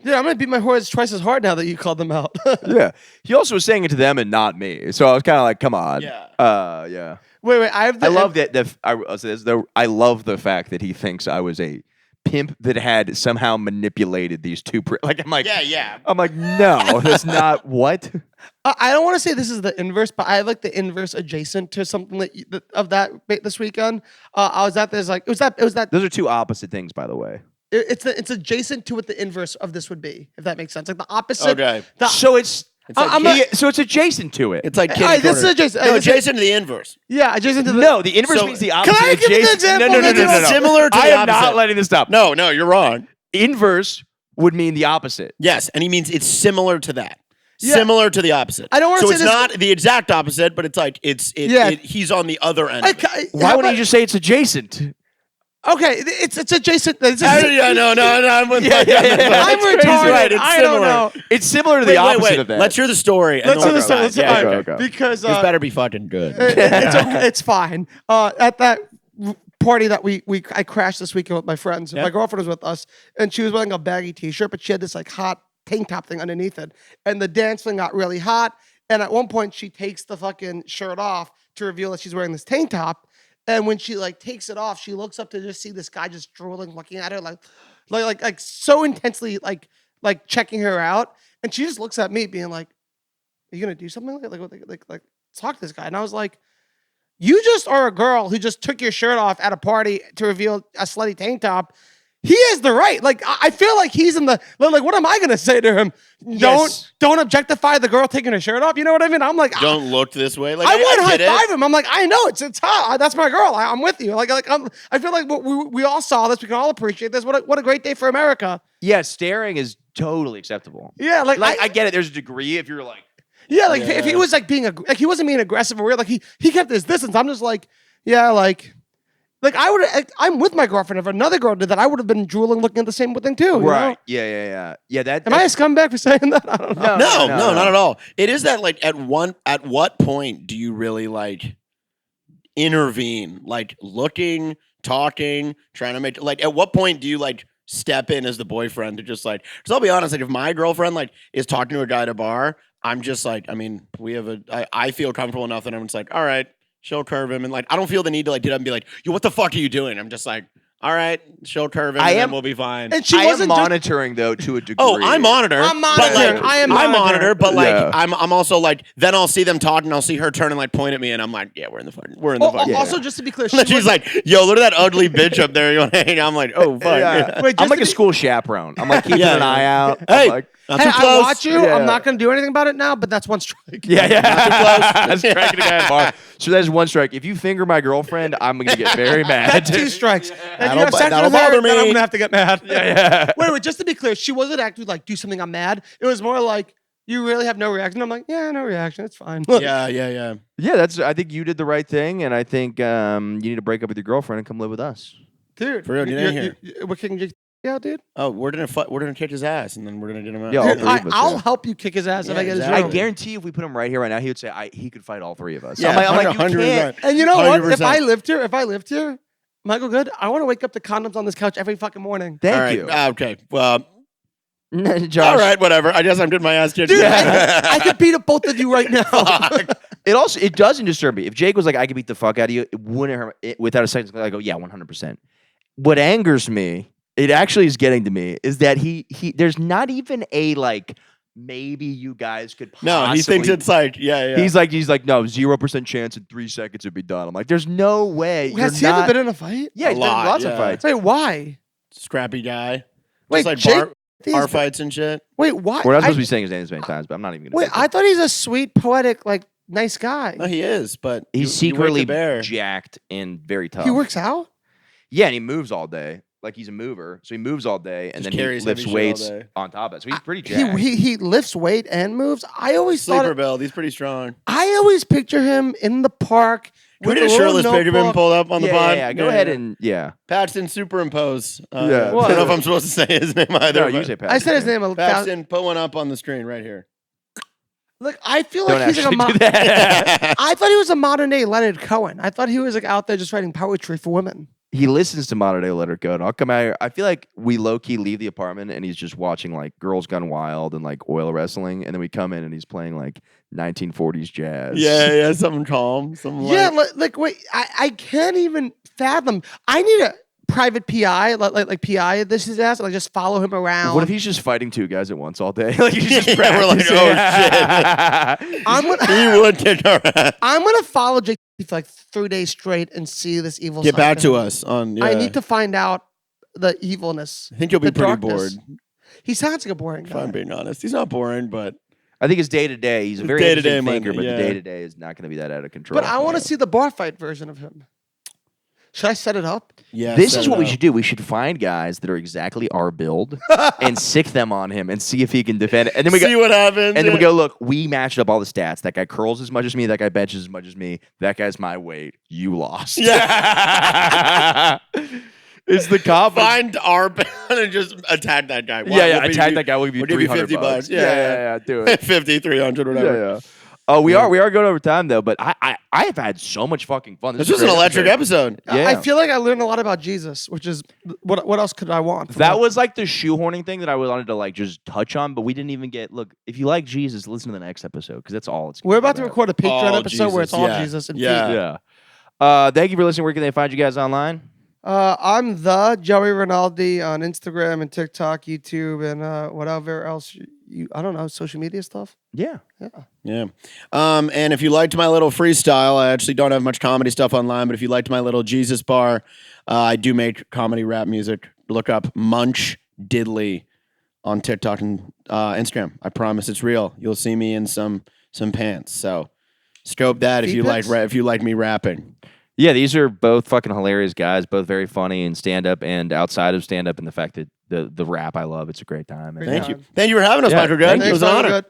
Yeah, I'm gonna beat my horse twice as hard now that you called them out. Yeah, he also was saying it to them and not me. So I was kind of like, come on. Yeah. Yeah. Wait, I have. I love that. I love the fact that he thinks I was a pimp that had somehow manipulated these two. Like I'm like, Yeah. I'm like, no, that's not what. I don't want to say this is the inverse, but I have like the inverse adjacent to something that this weekend. I was at this like it was that Those are two opposite things, by the way. it's adjacent to what the inverse of this would be, if that makes sense. Like the opposite. Okay. So it's like so it's adjacent to it. It's like kitty Alright, this is corner. adjacent. No, This is- adjacent to the inverse. Yeah, adjacent to the. No, the inverse So- means the Can opposite. I give you an Adjacent- example? No. It's similar to I the am not opposite. letting this stop. No, you're wrong. Inverse would mean the opposite. Yes, and he means it's similar to that. Yeah. Similar to the opposite. I don't wanna So say it's this- not the exact opposite, but it's like Yeah. he's on the other end. of it. Why wouldn't you just say it's adjacent? Okay, it's adjacent. It's Yeah, no, I'm with Yeah, yeah, yeah. I'm That's crazy, retarded. right? It's I don't similar. know. It's similar to the opposite of that. Let's hear the story. and Let's then do we'll this. go back. Yeah, okay. Because This better be fucking good. it's okay. It's fine. At that party that I crashed this weekend with my friends. Yeah. My girlfriend was with us, and she was wearing a baggy t-shirt, but she had this like hot tank top thing underneath it. And the dance thing got really hot. And at one point, she takes the fucking shirt off to reveal that she's wearing this tank top. And when she like takes it off, she looks up to just see this guy just drooling, looking at her like so intensely, like checking her out. And she just looks at me, being like, "Are you gonna do something like talk to this guy?" And I was like, "You just are a girl who just took your shirt off at a party to reveal a slutty tank top. He has the right. Like I feel like he's in the like. What am I gonna say to him? Yes. Don't objectify the girl taking her shirt off. You know what I mean? I'm like, Don't look this way. Like I would high get it. five him. I'm like, I know it's hot. That's my girl. I'm with you. I feel like we all saw this. We can all appreciate this. What a great day for America. Yeah, staring is totally acceptable. Yeah, like I get it. There's a degree if you're like, yeah, like if he was like being like he wasn't being aggressive or weird. Like he kept his distance. I'm just like, yeah, like I would. I'm with my girlfriend. If another girl did that, I would have been drooling, looking at the same thing too. You know? Yeah. Am I a scumbag for saying that? I don't know. No, not at all. It is that like at what point do you really like intervene? Like looking, talking, trying to make like at what point do you like step in as the boyfriend to just like because I'll be honest, like if my girlfriend like is talking to a guy at a bar, I'm just like, I mean, I feel comfortable enough that I'm just like, all right, she'll curve him, and like I don't feel the need to like get up and be like, "Yo, what the fuck are you doing?" I'm just like, "All right, she'll curve him, and then we'll be fine." And she I am wasn't just monitoring though to a degree. Oh, I monitor. I'm but, monitoring. like, I am I monitoring. monitor, but like Yeah. I'm also like then I'll see them talking, I'll see her turn and like point at me, and I'm like, yeah, we're in the fucking. Also, just to be clear, And then she's like, yo, look at that ugly bitch up there. You want to hang? I'm like, oh fuck. Yeah. Wait, I'm just like to a be- school chaperone. I'm like keeping Yeah, an yeah. eye out. Hey, I'm like, not Hey, too I close. watch you. Yeah. I'm not going to do anything about it now, but that's one strike. yeah. Not too close. Striking a guy at the bar. So there's one strike. If you finger my girlfriend, I'm gonna get very mad. That's 2 strikes. And That'll you have sex that'll with her, bother then I'm me. gonna have to get mad. yeah. Wait, just to be clear, she wasn't actually like, do something, I'm mad. It was more like, you really have no reaction. I'm like, yeah, no reaction. It's fine. Yeah. Yeah, I think you did the right thing, and I think you need to break up with your girlfriend and come live with us. Dude, For real, get in here. we're kicking Jake out, dude. Oh, we're gonna kick his ass, and then we're gonna get him out. Yeah, all Dude, three of us, I'll yeah. help you kick his ass if Yeah, I get his exactly. I room. guarantee if we put him right here right now, he would say he could fight all three of us. Yeah, I'm like, you 100%. can't. And you know what? If 100%. I lived here, Michael Good, I want to wake up to condoms on this couch every fucking morning. Thank All right. you. Okay. Well. Josh, All right. Whatever. I guess I'm getting my ass kicked. Dude, I could beat up both of you right now. it doesn't disturb me. If Jake was like, I could beat the fuck out of you, it wouldn't hurt without a second. I go, yeah, 100%. What angers me, it actually is getting to me, is that he there's not even a like maybe you guys could possibly. No, he thinks it's like yeah. He's like no 0% chance in 3 seconds it'd be done. I'm like, there's no way. Has he you're ever not- been in a fight? Yeah, he's been in lot, lots of yeah. fights. Wait, why? scrappy guy. Wait, Just like Jake- bar fights and shit. Wait, why? We're not supposed to I- be saying his name as many times, but I'm not even gonna. Wait, say it. I thought he's a sweet, poetic, like nice guy. No, he is, but He's you work secretly the bear. jacked and very tough. He works out. Yeah, and he moves all day. Like he's a mover, so he moves all day and Just then he carries lifts heavy shit all weights day. on top of it. So he's pretty jacked. He lifts weight and moves. I always thought. Sleeper belt. He's pretty strong. I always picture him in the park. Can we with get a little shirtless picture of him notebook. pulled up on the pod? yeah. Go ahead and yeah. Paxton superimpose. Yeah. I don't know if I'm supposed to say his name either. No, but you say Pat. I said his name. Paxton, put one up on the screen right here. Look, I feel Don't like he's like a. actually do that. I thought he was a modern day Leonard Cohen. I thought he was like out there just writing poetry for women. He listens to Modern Day Let Her Go. And I'll come out here. I feel like we low key leave the apartment and he's just watching like Girls Gone Wild and like oil wrestling, and then we come in and he's playing like 1940s jazz. Yeah, something calm. Something Yeah, like, like wait, I can't even fathom. I need a private PI, like PI this his ass, like just follow him around. What if he's just fighting 2 guys at once all day? Like he's just Yeah, we're like, practicing. I'm gonna he would kick our ass. I'm gonna follow Jake for like 3 days straight and see this evil. Get side back of to him. us on. Yeah. I need to find out the evilness. I think you'll be the pretty darkness. bored. He sounds like a boring If guy. I'm being honest, he's not boring, but I think his day to day, he's a very day-to-day interesting thinker, might- but yeah. the day to day is not going to be that out of control. But I want to see the bar fight version of him. Should I set it up? yeah. This set is it what we up. should do. We should find guys that are exactly our build and sick them on him and see if he can defend it. And then we see go, what happens. and then we yeah. go, look, we matched up all the stats. That guy curls as much as me. That guy benches as much as me. That guy's my weight. You lost. Yeah. It's the confidence. Find our band and just attack that guy. Yeah. Attack that guy. We'll give you We'll give you 300 $50 bucks. Yeah. Do it. 50, 300, whatever. Yeah. Oh, we are going over time though, but I have had so much fucking fun. This is was a an great electric episode. Yeah. I feel like I learned a lot about Jesus, which is what else could I want? from That was like the shoehorning thing that I wanted to like just touch on, but we didn't even get. Look, if you like Jesus, listen to the next episode because that's all it's. We're about to record a Patreon All episode where it's Jesus, all yeah. Jesus and Yeah. feet. Yeah. Thank you for listening. Where can they find you guys online? I'm the Joey Rinaldi on Instagram and TikTok, YouTube, and whatever else I don't know, social media stuff. Yeah. Yeah. And if you liked my little freestyle, I actually don't have much comedy stuff online, but if you liked my little Jesus bar, I do make comedy rap music. Look up Munch Diddley on TikTok and Instagram. I promise it's real. You'll see me in some pants. So scope that if Feet you pics? if you like me rapping. Yeah, these are both fucking hilarious guys, both very funny in stand up and outside of stand up, and the fact that the rap I love, it's a great time. Great Thank time. you. Thank you for having us, Yeah, Michael Good. thank It you. was an honor. Good.